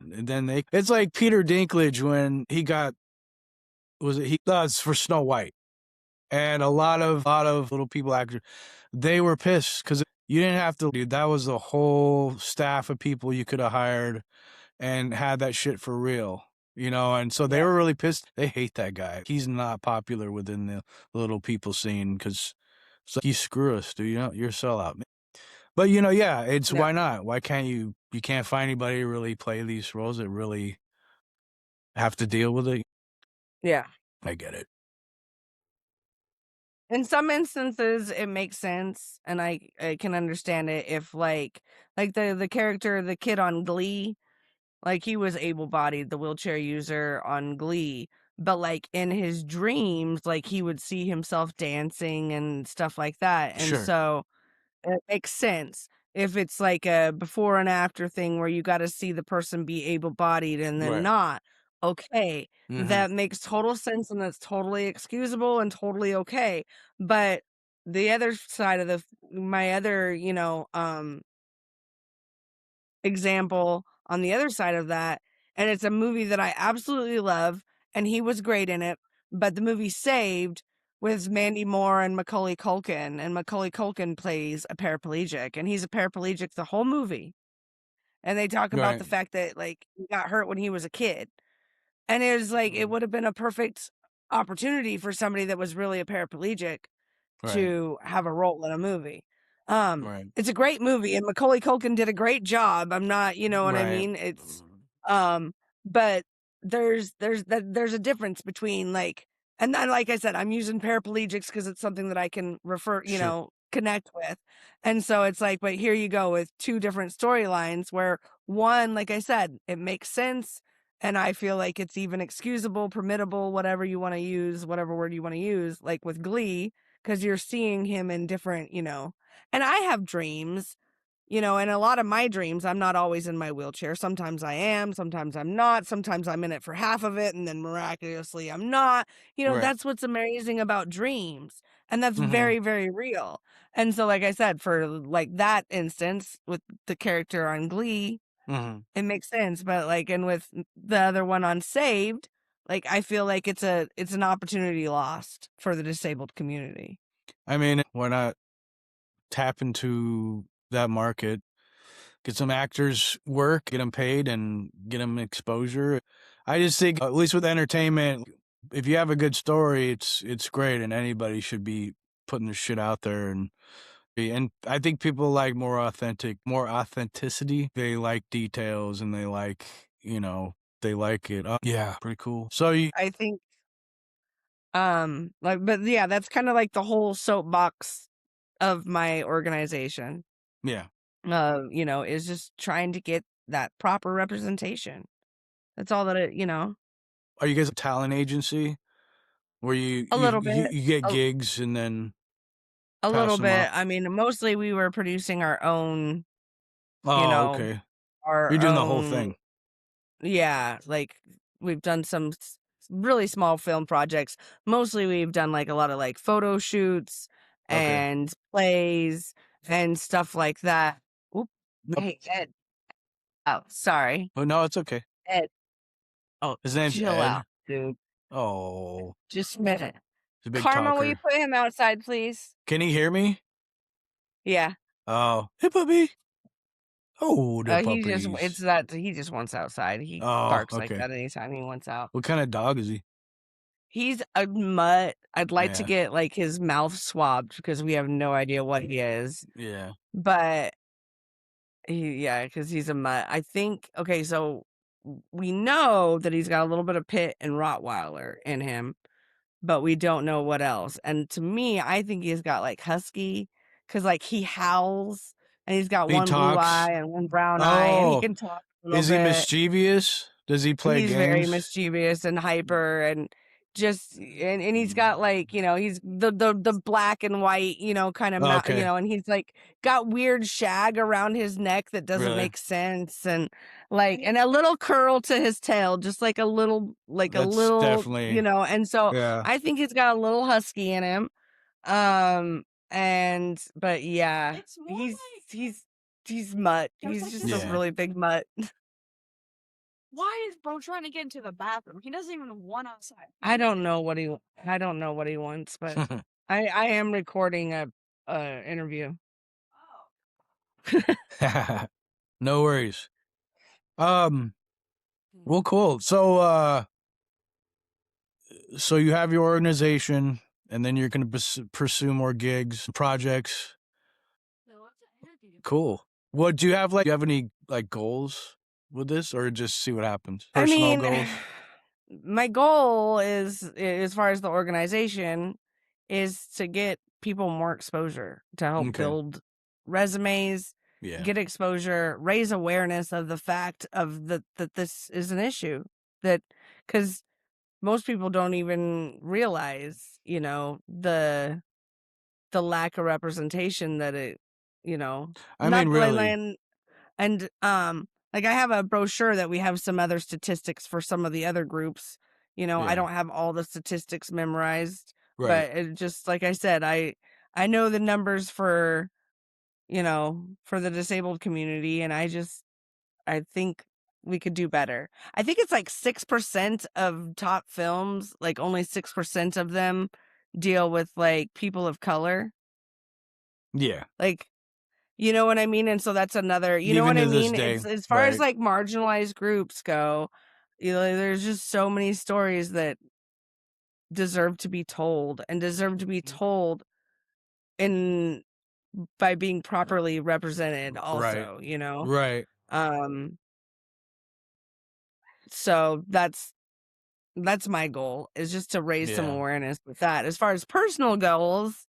Speaker 1: And then it's like Peter Dinklage when he got was it he does for Snow White, and a lot of little people actors, they were pissed because you didn't have to. Dude, that was the whole staff of people you could have hired and had that shit for real. And so they
Speaker 2: Yeah.
Speaker 1: were really pissed. They hate that guy. He's not popular within the little people scene because it's like, you screw us, dude. You're a sellout. But yeah, it's
Speaker 2: Yeah.
Speaker 1: why not? Why can't you can't find anybody to really play these roles that really have to deal with it?
Speaker 2: Yeah.
Speaker 1: I get it.
Speaker 2: In some instances, it makes sense, and I can understand it if like the character, the kid on Glee, like he was able-bodied, the wheelchair user on Glee, but like in his dreams, like he would see himself dancing and stuff like that, and
Speaker 1: Sure.
Speaker 2: so it makes sense. If it's like a before and after thing where you gotta see the person be able-bodied and then
Speaker 1: Right.
Speaker 2: not, okay,
Speaker 1: Mhm.
Speaker 2: that makes total sense and that's totally excusable and totally okay. But the other side of my other, example on the other side of that, and it's a movie that I absolutely love, and he was great in it, but the movie Saved with Mandy Moore and Macaulay Culkin, and Macaulay Culkin plays a paraplegic, and he's a paraplegic the whole movie, and they talk about
Speaker 1: Right.
Speaker 2: the fact that, like, he got hurt when he was a kid, And it was like, it would have been a perfect opportunity for somebody that was really a paraplegic
Speaker 1: Right.
Speaker 2: to have a role in a movie.
Speaker 1: Right.
Speaker 2: It's a great movie, and Macaulay Culkin did a great job. I'm not, you know what I
Speaker 1: Right.
Speaker 2: mean? Um, but there's a difference between like, and then, like I said, I'm using paraplegics because it's something that I can refer,
Speaker 1: Sure.
Speaker 2: connect with. And so it's like, but here you go with two different storylines where one, like I said, it makes sense. And I feel like it's even excusable, permittable, whatever you want to use, whatever word you want to use, like with Glee, because you're seeing him in different, and I have dreams, and a lot of my dreams, I'm not always in my wheelchair. Sometimes I am, sometimes I'm not, sometimes I'm in it for half of it, and then miraculously I'm not.
Speaker 1: Right.
Speaker 2: That's what's amazing about dreams. And that's
Speaker 1: Mhm.
Speaker 2: very, very real. And so, like I said, for like that instance with the character on Glee,
Speaker 1: Mhm.
Speaker 2: it makes sense. But like, and with the other one on Saved, like I feel like it's an opportunity lost for the disabled community.
Speaker 1: I mean, why not tap into that market, get some actors work, get them paid, and get them exposure. I just think, at least with entertainment, if you have a good story, it's great, and anybody should be putting their shit out there. And I think people like more authenticity. They like details, and they like, they like it. Yeah, pretty cool. So you,
Speaker 2: I think like, but yeah, that's kind of like the whole soapbox of my organization.
Speaker 1: yeah.
Speaker 2: Is just trying to get that proper representation. That's all that
Speaker 1: Are you guys a talent agency where you
Speaker 2: a
Speaker 1: you
Speaker 2: little
Speaker 1: you,
Speaker 2: bit,
Speaker 1: you get
Speaker 2: a,
Speaker 1: gigs and then
Speaker 2: a
Speaker 1: pass
Speaker 2: little
Speaker 1: them
Speaker 2: bit.
Speaker 1: up?
Speaker 2: I mean, mostly we were producing our own, you
Speaker 1: Oh,
Speaker 2: know,
Speaker 1: okay.
Speaker 2: our
Speaker 1: You're doing the whole
Speaker 2: own,
Speaker 1: thing.
Speaker 2: yeah, like we've done some really small film projects. Mostly we've done like a lot of like photo shoots
Speaker 1: Okay.
Speaker 2: and plays and stuff like that. Oop.
Speaker 1: Nope.
Speaker 2: Hey, Ed. Oh, sorry.
Speaker 1: Oh, no, it's okay.
Speaker 2: Ed. Oh,
Speaker 1: His name's
Speaker 2: chill
Speaker 1: Ed.
Speaker 2: out, dude.
Speaker 1: Oh,
Speaker 2: Just a minute.
Speaker 1: he's a big
Speaker 2: Karma, will you
Speaker 1: talker.
Speaker 2: put him outside, please?
Speaker 1: Can he hear me?
Speaker 2: Yeah.
Speaker 1: Oh, hey, puppy. Oh, the
Speaker 2: It's
Speaker 1: puppies.
Speaker 2: that he just wants outside. He
Speaker 1: Oh,
Speaker 2: barks like
Speaker 1: okay.
Speaker 2: that anytime he wants out.
Speaker 1: What kind of dog is he?
Speaker 2: He's a mutt. I'd like to
Speaker 1: Yeah.
Speaker 2: get like his mouth swabbed because we have no idea what he is.
Speaker 1: Yeah.
Speaker 2: But yeah, because he's a mutt. I think, okay, so we know that he's got a little bit of pit and Rottweiler in him, but we don't know what else. And to me, I think he's got like husky because like he howls and he's got
Speaker 1: He
Speaker 2: one blue
Speaker 1: talks.
Speaker 2: eye and one brown eye and he
Speaker 1: Oh,
Speaker 2: can talk a little
Speaker 1: is he
Speaker 2: bit.
Speaker 1: mischievous? Does he play
Speaker 2: He's very
Speaker 1: games?
Speaker 2: mischievous and hyper and just and he's got like, he's the black and white, kind of
Speaker 1: Okay.
Speaker 2: and he's like got weird shag around his neck that doesn't
Speaker 1: Really?
Speaker 2: make sense and like and a little curl to his tail, just like a
Speaker 1: That's
Speaker 2: little,
Speaker 1: definitely,
Speaker 2: and so
Speaker 1: yeah.
Speaker 2: I think he's got a little husky in him. But yeah,
Speaker 3: It's more
Speaker 2: he's
Speaker 3: like
Speaker 2: he's he's mutt.
Speaker 3: there's
Speaker 2: He's
Speaker 3: like
Speaker 2: just
Speaker 3: this.
Speaker 2: a
Speaker 1: Yeah.
Speaker 2: really big mutt.
Speaker 3: Why is bro trying to get into the bathroom? He doesn't even want outside.
Speaker 2: I don't know what he wants, but I am recording a interview.
Speaker 1: No worries. Um, well, cool. So you have your organization, and then you're going to pursue more gigs, projects.
Speaker 3: So what's the interview?
Speaker 1: Cool. What do you have? Do you have any like goals with this, or just see what happens?
Speaker 2: I
Speaker 1: Personal
Speaker 2: mean,
Speaker 1: goals.
Speaker 2: my goal is, as far as the organization, is to get people more exposure to help
Speaker 1: Okay.
Speaker 2: build resumes,
Speaker 1: Yeah.
Speaker 2: get exposure, raise awareness of the fact of that this is an issue, that because most people don't even realize, the lack of representation that it,
Speaker 1: I mean,
Speaker 2: not
Speaker 1: really.
Speaker 2: and like I have a brochure that we have some other statistics for some of the other groups. I
Speaker 1: Yeah.
Speaker 2: don't have all the statistics memorized,
Speaker 1: Right.
Speaker 2: but it just like I said, I know the numbers for the disabled community, and I think we could do better. I think it's like 6% of top films, like only 6% of them deal with like people of color.
Speaker 1: Yeah.
Speaker 2: Like, you know what I mean? And so that's another, you know
Speaker 1: Even
Speaker 2: what I
Speaker 1: to this
Speaker 2: mean?
Speaker 1: day.
Speaker 2: It's as far as
Speaker 1: Right.
Speaker 2: like marginalized groups go, You know, there's just so many stories that deserve to be told and deserve to be told in by being properly represented
Speaker 1: Right.
Speaker 2: also, you know?
Speaker 1: Right.
Speaker 2: Um, so that's my goal, is just to raise some
Speaker 1: Yeah.
Speaker 2: awareness with that. As far as personal goals,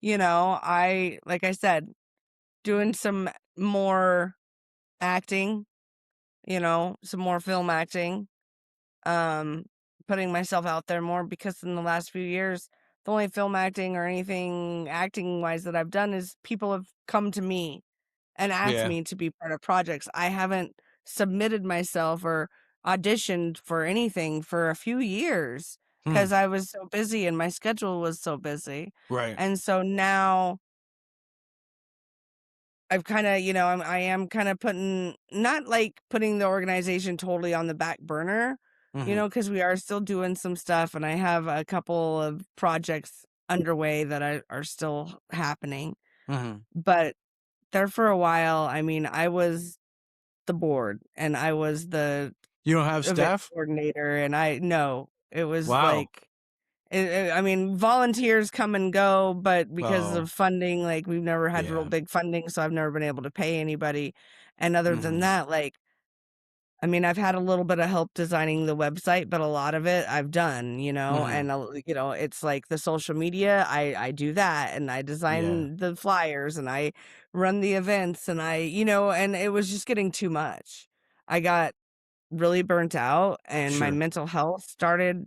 Speaker 2: like I said, doing some more acting, some more film acting, um, putting myself out there more, because in the last few years, the only film acting or anything acting wise that I've done is people have come to me and asked
Speaker 1: Yeah.
Speaker 2: me to be part of projects. I haven't submitted myself or auditioned for anything for a few years
Speaker 1: Hmm.
Speaker 2: because I was so busy and my schedule was so busy.
Speaker 1: Right.
Speaker 2: And so now I've kind of, I am kind of not like putting the organization totally on the back burner,
Speaker 1: Mhm.
Speaker 2: because we are still doing some stuff and I have a couple of projects underway that are still happening.
Speaker 1: Mhm.
Speaker 2: But there for a while, I mean, I was the board and I was the
Speaker 1: You don't have
Speaker 2: event
Speaker 1: staff?
Speaker 2: coordinator, and no, it was
Speaker 1: Wow.
Speaker 2: like, I mean, volunteers come and go, but because
Speaker 1: Oh.
Speaker 2: of funding, like, we've never had real
Speaker 1: Yeah.
Speaker 2: big funding, so I've never been able to pay anybody. And other than
Speaker 1: Mhm.
Speaker 2: that, like, I mean, I've had a little bit of help designing the website, but a lot of it I've done,
Speaker 1: Mhm.
Speaker 2: and it's like the social media, I do that, and I
Speaker 1: Yeah.
Speaker 2: design the flyers, and I run the events, and and it was just getting too much. I got really burnt out, and my
Speaker 1: Sure.
Speaker 2: mental health started,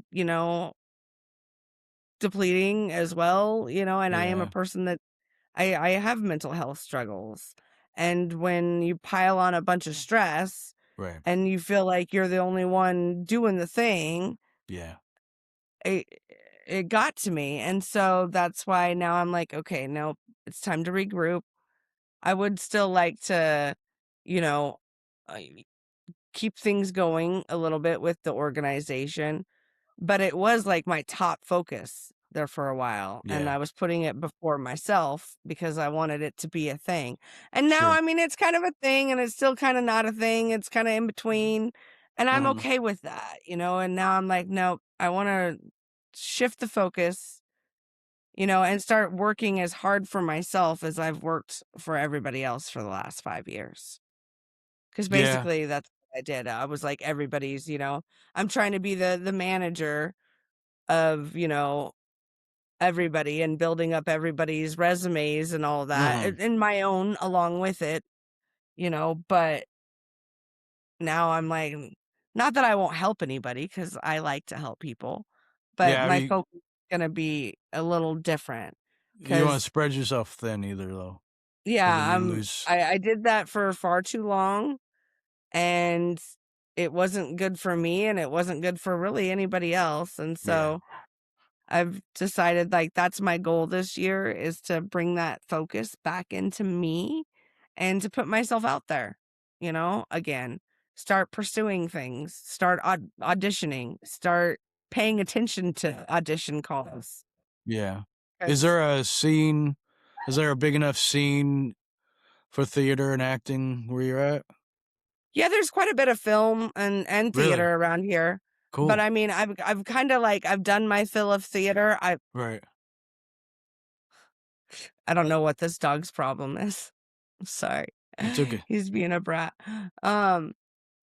Speaker 2: depleting as well, and I am a
Speaker 1: Yeah.
Speaker 2: person that I have mental health struggles. And when you pile on a bunch of stress
Speaker 1: Right.
Speaker 2: and you feel like you're the only one doing the thing,
Speaker 1: Yeah.
Speaker 2: it it got to me. And so that's why now I'm like, okay, no, it's time to regroup. I would still like to, you know, uh, keep things going a little bit with the organization, but it was like my top focus there for a while, and
Speaker 1: Yeah.
Speaker 2: I was putting it before myself because I wanted it to be a thing. And now,
Speaker 1: Sure.
Speaker 2: I mean, it's kind of a thing and it's still kind of not a thing. It's kind of in between, and I'm
Speaker 1: Mhm.
Speaker 2: okay with that, and now I'm like, no, I want to shift the focus, and start working as hard for myself as I've worked for everybody else for the last 5 years. Because
Speaker 1: Yeah.
Speaker 2: basically that's what I did. I was like everybody's, I'm trying to be the manager of, everybody, and building up everybody's resumes and all that,
Speaker 1: Mhm.
Speaker 2: and my own along with it, but now I'm like, not that I won't help anybody, because I like to help people, but
Speaker 1: Yeah, I
Speaker 2: my
Speaker 1: mean,
Speaker 2: focus is gonna be a little different.
Speaker 1: you don't wanna
Speaker 2: Because
Speaker 1: spread yourself thin either, though, because then
Speaker 2: yeah,
Speaker 1: you lose.
Speaker 2: I did that for far too long, and it wasn't good for me, and it wasn't good for really anybody else. And
Speaker 1: Yeah.
Speaker 2: so I've decided, like, that's my goal this year, is to bring that focus back into me and to put myself out there, again, start pursuing things, start auditioning, start paying attention to audition calls.
Speaker 1: Yeah. Is
Speaker 2: 'Cause
Speaker 1: there a scene is there a big enough scene for theater and acting where you're at?
Speaker 2: yeah, there's quite a bit of film and
Speaker 1: Really?
Speaker 2: theater around here. But
Speaker 1: Cool.
Speaker 2: I mean, I've kind of like, I've done my fill of theater.
Speaker 1: Right.
Speaker 2: I don't know what this dog's problem is. I'm sorry.
Speaker 1: It's okay.
Speaker 2: He's being a brat. Um,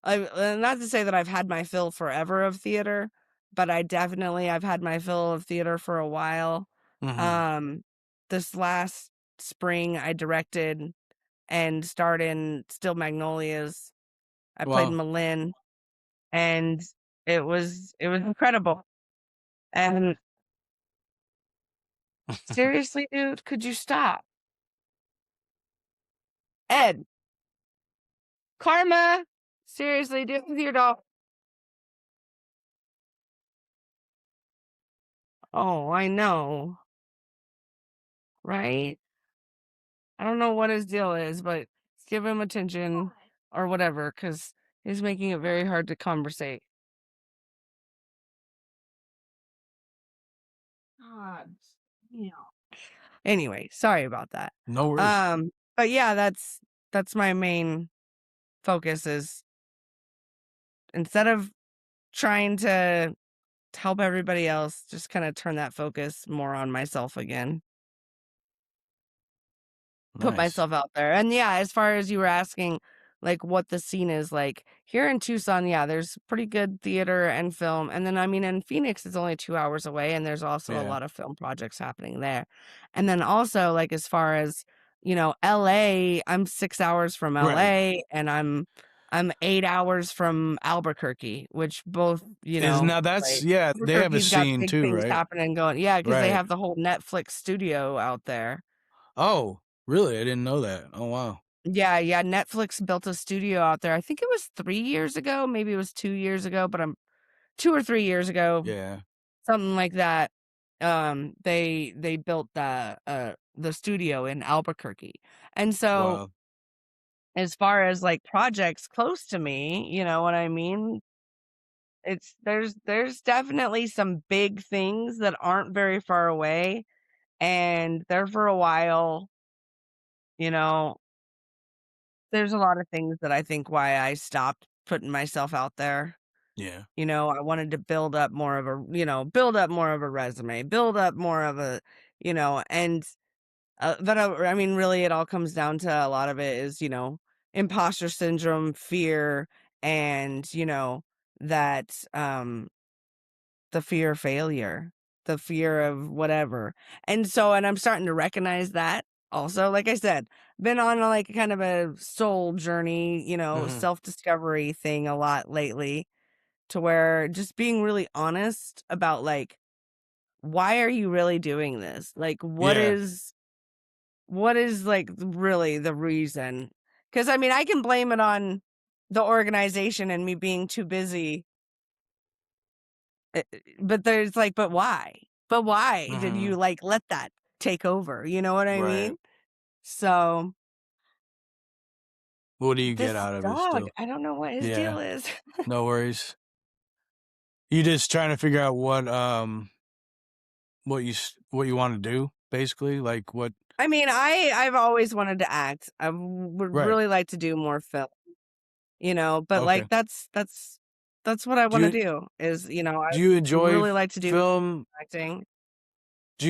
Speaker 2: not to say that I've had my fill forever of theater, but I've had my fill of theater for a while.
Speaker 1: Mhm.
Speaker 2: Um, this last spring I directed and starred in Still Magnolias. I played
Speaker 1: Wow.
Speaker 2: Malin, and it was incredible. And seriously, dude, could you stop? Ed, Karma, seriously, dude, with your dog. Oh, I know, right? I don't know what his deal is, but give him attention or whatever, because he's making it very hard to conversate.
Speaker 3: God, you know.
Speaker 2: Anyway, sorry about that.
Speaker 1: No worries.
Speaker 2: But yeah, that's my main focus, is instead of trying to help everybody else just kind of turn that focus more on myself again. Put
Speaker 1: Nice.
Speaker 2: myself out there. And yeah, as far as you were asking, like what the scene is like here in Tucson, yeah, there's pretty good theater and film. And then, I mean, in Phoenix, it's only 2 hours away, and there's also a
Speaker 1: Yeah.
Speaker 2: lot of film projects happening there. And then also, like, as far as, LA, I'm 6 hours from
Speaker 1: Right.
Speaker 2: LA, and I'm 8 hours from Albuquerque, which both,
Speaker 1: Is now that's
Speaker 2: like
Speaker 1: yeah, they have a
Speaker 2: Albuquerque's got
Speaker 1: scene
Speaker 2: big
Speaker 1: too,
Speaker 2: things
Speaker 1: right?
Speaker 2: happening going. Yeah, because they
Speaker 1: Right.
Speaker 2: have the whole Netflix studio out there.
Speaker 1: Oh, really? I didn't know that. Oh, wow.
Speaker 2: Yeah, yeah, Netflix built a studio out there. I think it was 3 years ago, maybe it was 2 years ago, but I'm 2 or 3 years ago,
Speaker 1: Yeah.
Speaker 2: something like that. They built the studio in Albuquerque. And so,
Speaker 1: Wow.
Speaker 2: as far as, like, projects close to me, you know what I mean? There's definitely some big things that aren't very far away, and there for a while, you know there's a lot of things that I think why I stopped putting myself out there.
Speaker 1: Yeah.
Speaker 2: I wanted to build up more of a resume, build up more of a, and I mean, really, it all comes down to a lot of it is, imposter syndrome, fear, and that the fear of failure, the fear of whatever. And I'm starting to recognize that also. Like I said, been on like kind of a soul journey,
Speaker 1: Mhm.
Speaker 2: self-discovery thing a lot lately, to where just being really honest about like, why are you really doing this? Like
Speaker 1: Yeah.
Speaker 2: what is like really the reason? Cuz I mean, I can blame it on the organization and me being too busy. But there's like, but why? But why did you
Speaker 1: Mhm.
Speaker 2: like let that take over? You know what I
Speaker 1: Right.
Speaker 2: mean? So
Speaker 1: What do you get
Speaker 2: this
Speaker 1: out of it
Speaker 2: dog,
Speaker 1: still?
Speaker 2: I don't know what his deal
Speaker 1: Yeah.
Speaker 2: is.
Speaker 1: No worries. You just trying to figure out what you wanna do, basically? Like, what
Speaker 2: I mean, I've always wanted to act. I would
Speaker 1: Right.
Speaker 2: really like to do more film, but
Speaker 1: Okay.
Speaker 2: like that's what I
Speaker 1: Do
Speaker 2: want to
Speaker 1: you
Speaker 2: do is, I
Speaker 1: do you enjoy
Speaker 2: really like to do
Speaker 1: film?
Speaker 2: acting.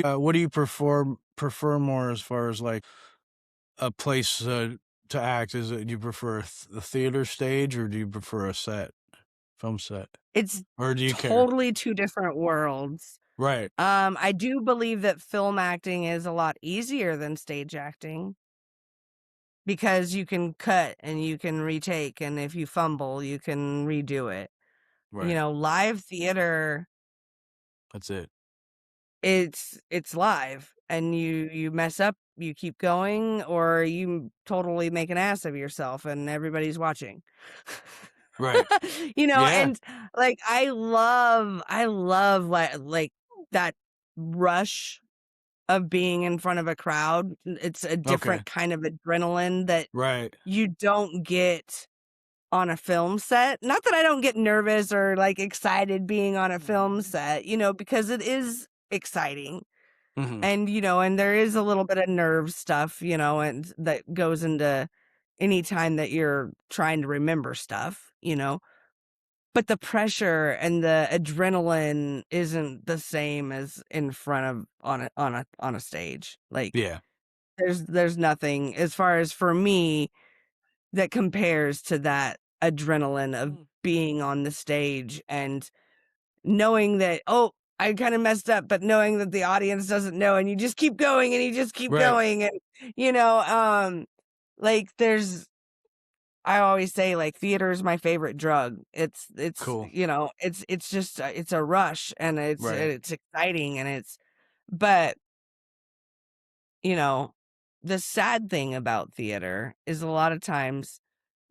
Speaker 1: What do you prefer more as far as, like, a place, to act? Is it do you prefer a theater stage, or do you prefer a film set?
Speaker 2: It's
Speaker 1: Or do you care?
Speaker 2: totally two different worlds.
Speaker 1: Right.
Speaker 2: I do believe that film acting is a lot easier than stage acting because you can cut and you can retake, and if you fumble, you can redo it.
Speaker 1: Right.
Speaker 2: Live theater,
Speaker 1: That's it.
Speaker 2: it's live, and you mess up, you keep going, or you totally make an ass of yourself and everybody's watching.
Speaker 1: Right. Yeah.
Speaker 2: And like I love like that rush of being in front of a crowd. It's a
Speaker 1: Okay.
Speaker 2: different kind of adrenaline that
Speaker 1: Right.
Speaker 2: you don't get on a film set. Not that I don't get nervous or like excited being on a film set, because it is exciting.
Speaker 1: Mhm.
Speaker 2: And there is a little bit of nerve stuff, and that goes into any time that you're trying to remember stuff. But the pressure and the adrenaline isn't the same as in front of on a stage. Like
Speaker 1: Yeah.
Speaker 2: there's nothing as far as for me that compares to that adrenaline of being on the stage and knowing that, oh, I kind of messed up, but knowing that the audience doesn't know, and you just keep going and you just keep
Speaker 1: Right.
Speaker 2: going. And, you know, um, like I always say like theater is my favorite drug.
Speaker 1: Cool.
Speaker 2: It's just, it's a rush, and
Speaker 1: Right.
Speaker 2: it's exciting, but, you know, the sad thing about theater is a lot of times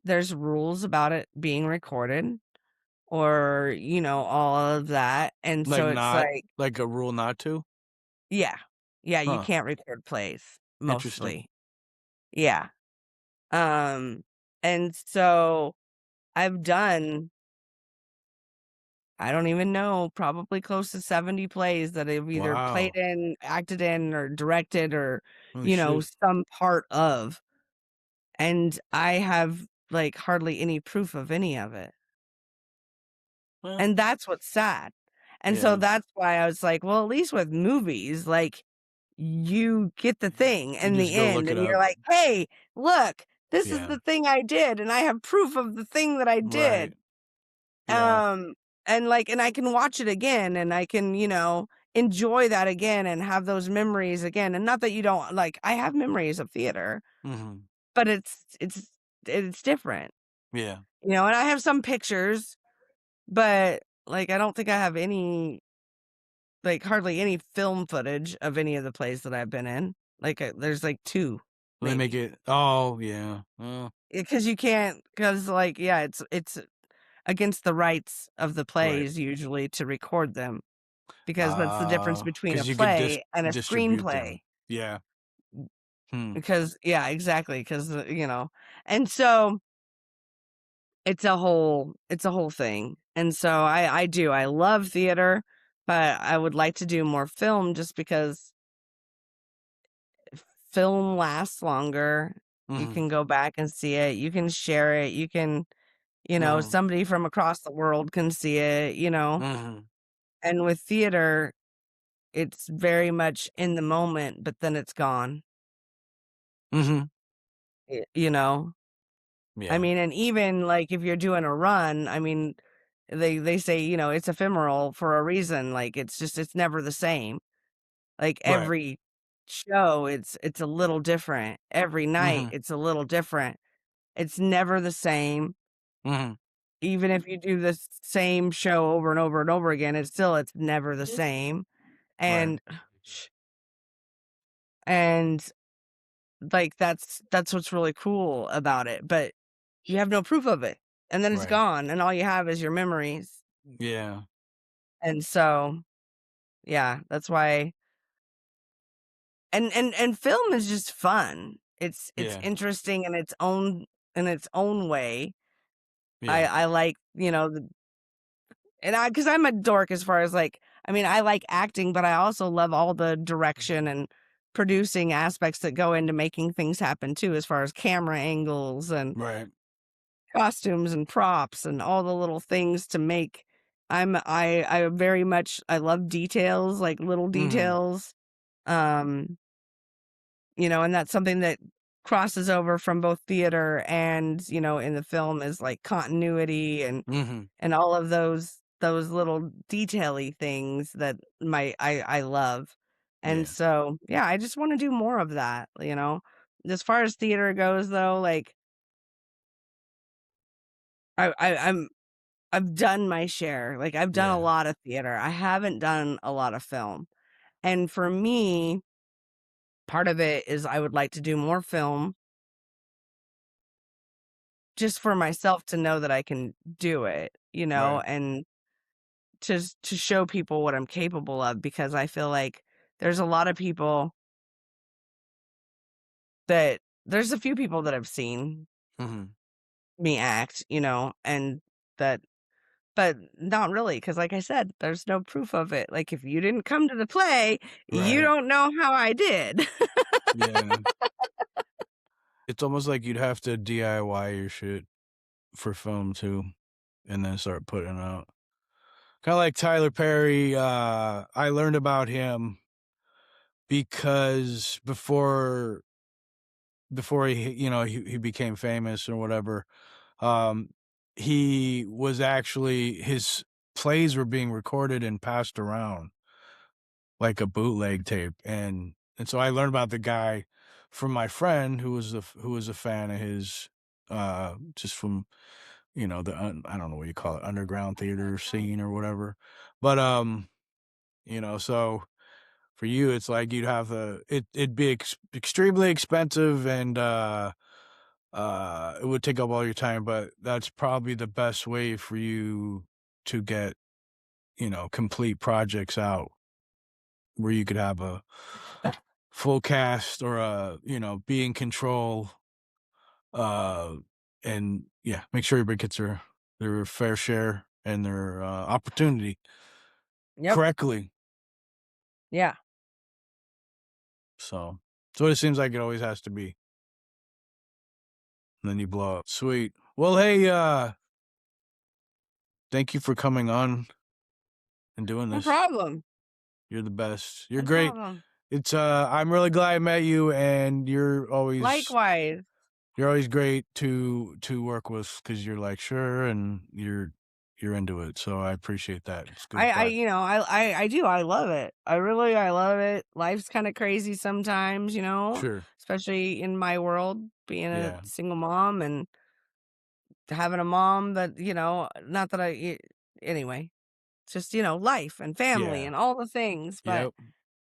Speaker 2: there's rules about it being recorded, or, all of that. And
Speaker 1: Like,
Speaker 2: so it's
Speaker 1: not
Speaker 2: like,
Speaker 1: like a rule not to?
Speaker 2: yeah, yeah, you
Speaker 1: Huh.
Speaker 2: can't record plays
Speaker 1: Interesting.
Speaker 2: mostly. Yeah. Um, and so I've done, I don't even know, probably close to 70 plays that I've either played
Speaker 1: Wow.
Speaker 2: in, acted in, or directed, or,
Speaker 1: Holy shit.
Speaker 2: some part of. And I have like hardly any proof of any of it.
Speaker 1: Well,
Speaker 2: and that's what's sad. And so
Speaker 1: yeah.
Speaker 2: that's why I was like, well, at least with movies, like, you get the thing
Speaker 1: You
Speaker 2: in
Speaker 1: just
Speaker 2: the
Speaker 1: go look
Speaker 2: end,
Speaker 1: it
Speaker 2: and you're
Speaker 1: up.
Speaker 2: like, "Hey, look, this is
Speaker 1: Yeah.
Speaker 2: the thing I did, and I have proof of the thing that I
Speaker 1: Right.
Speaker 2: did."
Speaker 1: Yeah.
Speaker 2: And, like, and I can watch it again, and I can, enjoy that again and have those memories again, and not that you don't like, I have memories of theater,
Speaker 1: Mhm.
Speaker 2: but it's different,
Speaker 1: Yeah.
Speaker 2: and I have some pictures, but, like, I don't think I have any, like, hardly any film footage of any of the plays that I've been in. Like, there's, like, 2,
Speaker 1: They make
Speaker 2: maybe.
Speaker 1: it oh, yeah.
Speaker 2: Because you can't, because like, yeah, it's against the rights of the
Speaker 1: Right.
Speaker 2: plays usually to record them, because that's the difference between a
Speaker 1: 'Cause you could
Speaker 2: play and a
Speaker 1: distribute them.
Speaker 2: screenplay.
Speaker 1: Yeah. Hmm.
Speaker 2: Because yeah, exactly, 'cause, and so it's a whole thing, and so I love theater, but I would like to do more film just because film lasts longer. You
Speaker 1: Mhm.
Speaker 2: can go back and see it, you can share it, you can,
Speaker 1: Mhm.
Speaker 2: somebody from across the world can see it.
Speaker 1: Mhm.
Speaker 2: And with theater, it's very much in the moment, but then it's gone,
Speaker 1: Mhm.
Speaker 2: you know? I
Speaker 1: Yeah.
Speaker 2: mean, and even, like, if you're doing a run, I mean, they say, it's ephemeral for a reason, like, it's never the same. Like,
Speaker 1: Right.
Speaker 2: every show, it's a little different. Every night,
Speaker 1: Mhm.
Speaker 2: it's a little different. It's never the same.
Speaker 1: Mhm.
Speaker 2: Even if you do the same show over and over and over again, it's never the same.
Speaker 1: Right.
Speaker 2: And and like, that's what's really cool about it, but you have no proof of it, and then it's
Speaker 1: Right.
Speaker 2: gone, and all you have is your memories,
Speaker 1: Yeah.
Speaker 2: and so, yeah, that's why, and film is just fun. It's
Speaker 1: Yeah.
Speaker 2: interesting in its own way. I
Speaker 1: Yeah.
Speaker 2: I like, the and I, because 'cause I'm a dork as far as, like, I mean, I like acting, but I also love all the direction and producing aspects that go into making things happen too, as far as camera angles and
Speaker 1: Right.
Speaker 2: costumes and props and all the little things to make. I very much, I love details, like little
Speaker 1: Mhm.
Speaker 2: details. Um, and that's something that crosses over from both theater and, in the film, is like continuity
Speaker 1: Mhm.
Speaker 2: and all of those little detaily things that I love. And
Speaker 1: Yeah.
Speaker 2: so, yeah, I just want to do more of that. As far as theater goes though, like, I'm I've done my share. Like, I've done a
Speaker 1: Yeah.
Speaker 2: lot of theater. I haven't done a lot of film. And for me, part of it is I would like to do more film just for myself to know that I can do it,
Speaker 1: Right.
Speaker 2: and to show people what I'm capable of, because I feel like there's a lot of people that there's a few people that I've seen
Speaker 1: Mhm.
Speaker 2: me act, and that, but not really, because like I said, there's no proof of it. Like, if you didn't come to the play, you
Speaker 1: Right.
Speaker 2: don't know how I did.
Speaker 1: Yeah. It's almost like you'd have to DIY your shit for film too, and then start putting it out. Kinda like Tyler Perry, I learned about him because before he became famous or whatever, um, he was actually his plays were being recorded and passed around like a bootleg tape, and so I learned about the guy from my friend who was a fan of his, just from, I don't know what you call it, underground theater scene or whatever, but, so for you, it's like you'd have it'd be extremely expensive and, it would take up all your time, but that's probably the best way for you to get, complete projects out where you could have a full cast or be in control, uh, and yeah, make sure everybody gets their fair share and their, opportunity
Speaker 2: Yep.
Speaker 1: correctly.
Speaker 2: Yeah.
Speaker 1: So it seems like it always has to be. And then you blow up. Sweet. Well, hey, thank you for coming on and doing
Speaker 2: No
Speaker 1: this.
Speaker 2: problem.
Speaker 1: You're the best. You're
Speaker 2: No
Speaker 1: great.
Speaker 2: problem.
Speaker 1: It's I'm really glad I met you, and you're always
Speaker 2: Likewise.
Speaker 1: great to work with because you're like sure, and you're into it. So I appreciate that. It's good.
Speaker 2: I you know, I do. I love it. I love it. Life's kind of crazy sometimes, you know,
Speaker 1: Sure.
Speaker 2: especially in my world, being
Speaker 1: Yeah.
Speaker 2: a single mom and having a mom that, you know, not that anyway, just, you know, life and family
Speaker 1: Yeah.
Speaker 2: and all the things.
Speaker 1: Yep.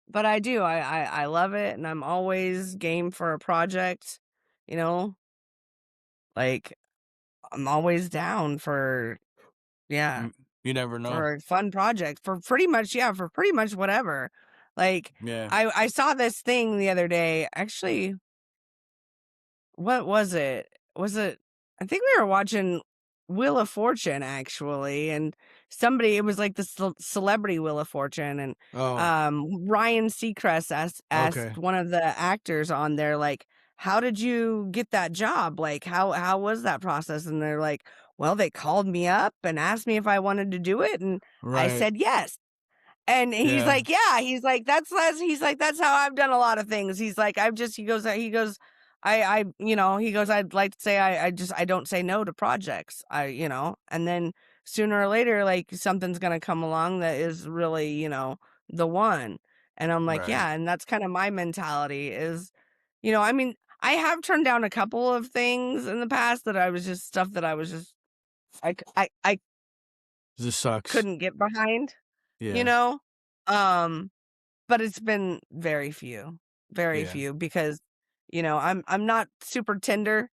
Speaker 2: But I do. I love it, and I'm always game for a project, you know, like I'm always down for yeah,
Speaker 1: You never know.
Speaker 2: for a fun project for pretty much for pretty much whatever. Like
Speaker 1: Yeah.
Speaker 2: I saw this thing the other day. Actually, what was it? Was it I think we were watching Wheel of Fortune actually, and somebody it was like the celebrity Wheel of Fortune, and
Speaker 1: Oh.
Speaker 2: Ryan Seacrest asked
Speaker 1: Okay.
Speaker 2: one of the actors on there like, how did you get that job? Like how was that process? And they're like, well, they called me up and asked me if I wanted to do it, and I
Speaker 1: Right.
Speaker 2: said yes. And he's
Speaker 1: Yeah.
Speaker 2: like, yeah, he's like, he's like, that's how I've done a lot of things. He's like, he goes, you know, he goes, I'd like to say, I don't say no to projects. You know, and then sooner or later, like something's going to come along that is really, you know, the one. And I'm like,
Speaker 1: Right.
Speaker 2: yeah. And that's kind of my mentality is, you know, I mean, I have turned down a couple of things in the past that I was just stuff that I was just, I
Speaker 1: This sucks.
Speaker 2: couldn't get behind, you
Speaker 1: Yeah.
Speaker 2: know? But it's been very few
Speaker 1: Yeah.
Speaker 2: because, you know, I'm not super tender,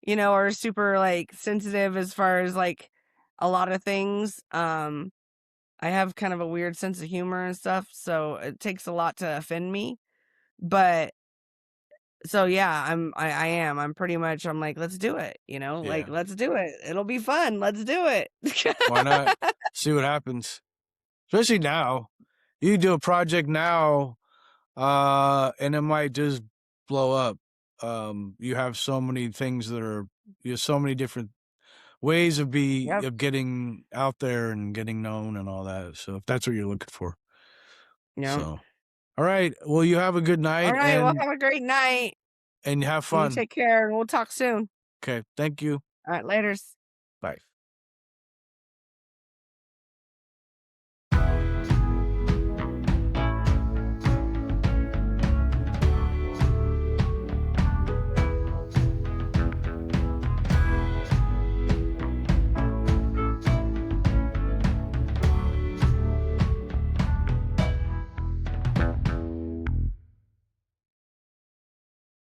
Speaker 2: you know, or super like sensitive as far as like a lot of things. I have kind of a weird sense of humor and stuff, so it takes a lot to offend me. But so yeah, I am. I'm pretty much I'm like, let's do it, you know, like
Speaker 1: Yeah.
Speaker 2: let's do it. It'll be fun. Let's do it.
Speaker 1: Why not? See what happens. Especially now. You do a project now, and it might just blow up. You have so many things you have so many different ways of
Speaker 2: Yep.
Speaker 1: getting out there and getting known and all that. So if that's what you're looking for.
Speaker 2: Yep.
Speaker 1: So all right. Well, you have a good
Speaker 2: All
Speaker 1: night
Speaker 2: right. Well, have a great night.
Speaker 1: and have
Speaker 2: You
Speaker 1: fun.
Speaker 2: take care, and we'll talk soon.
Speaker 1: Okay. Thank you.
Speaker 2: All right. Laters.
Speaker 1: Bye.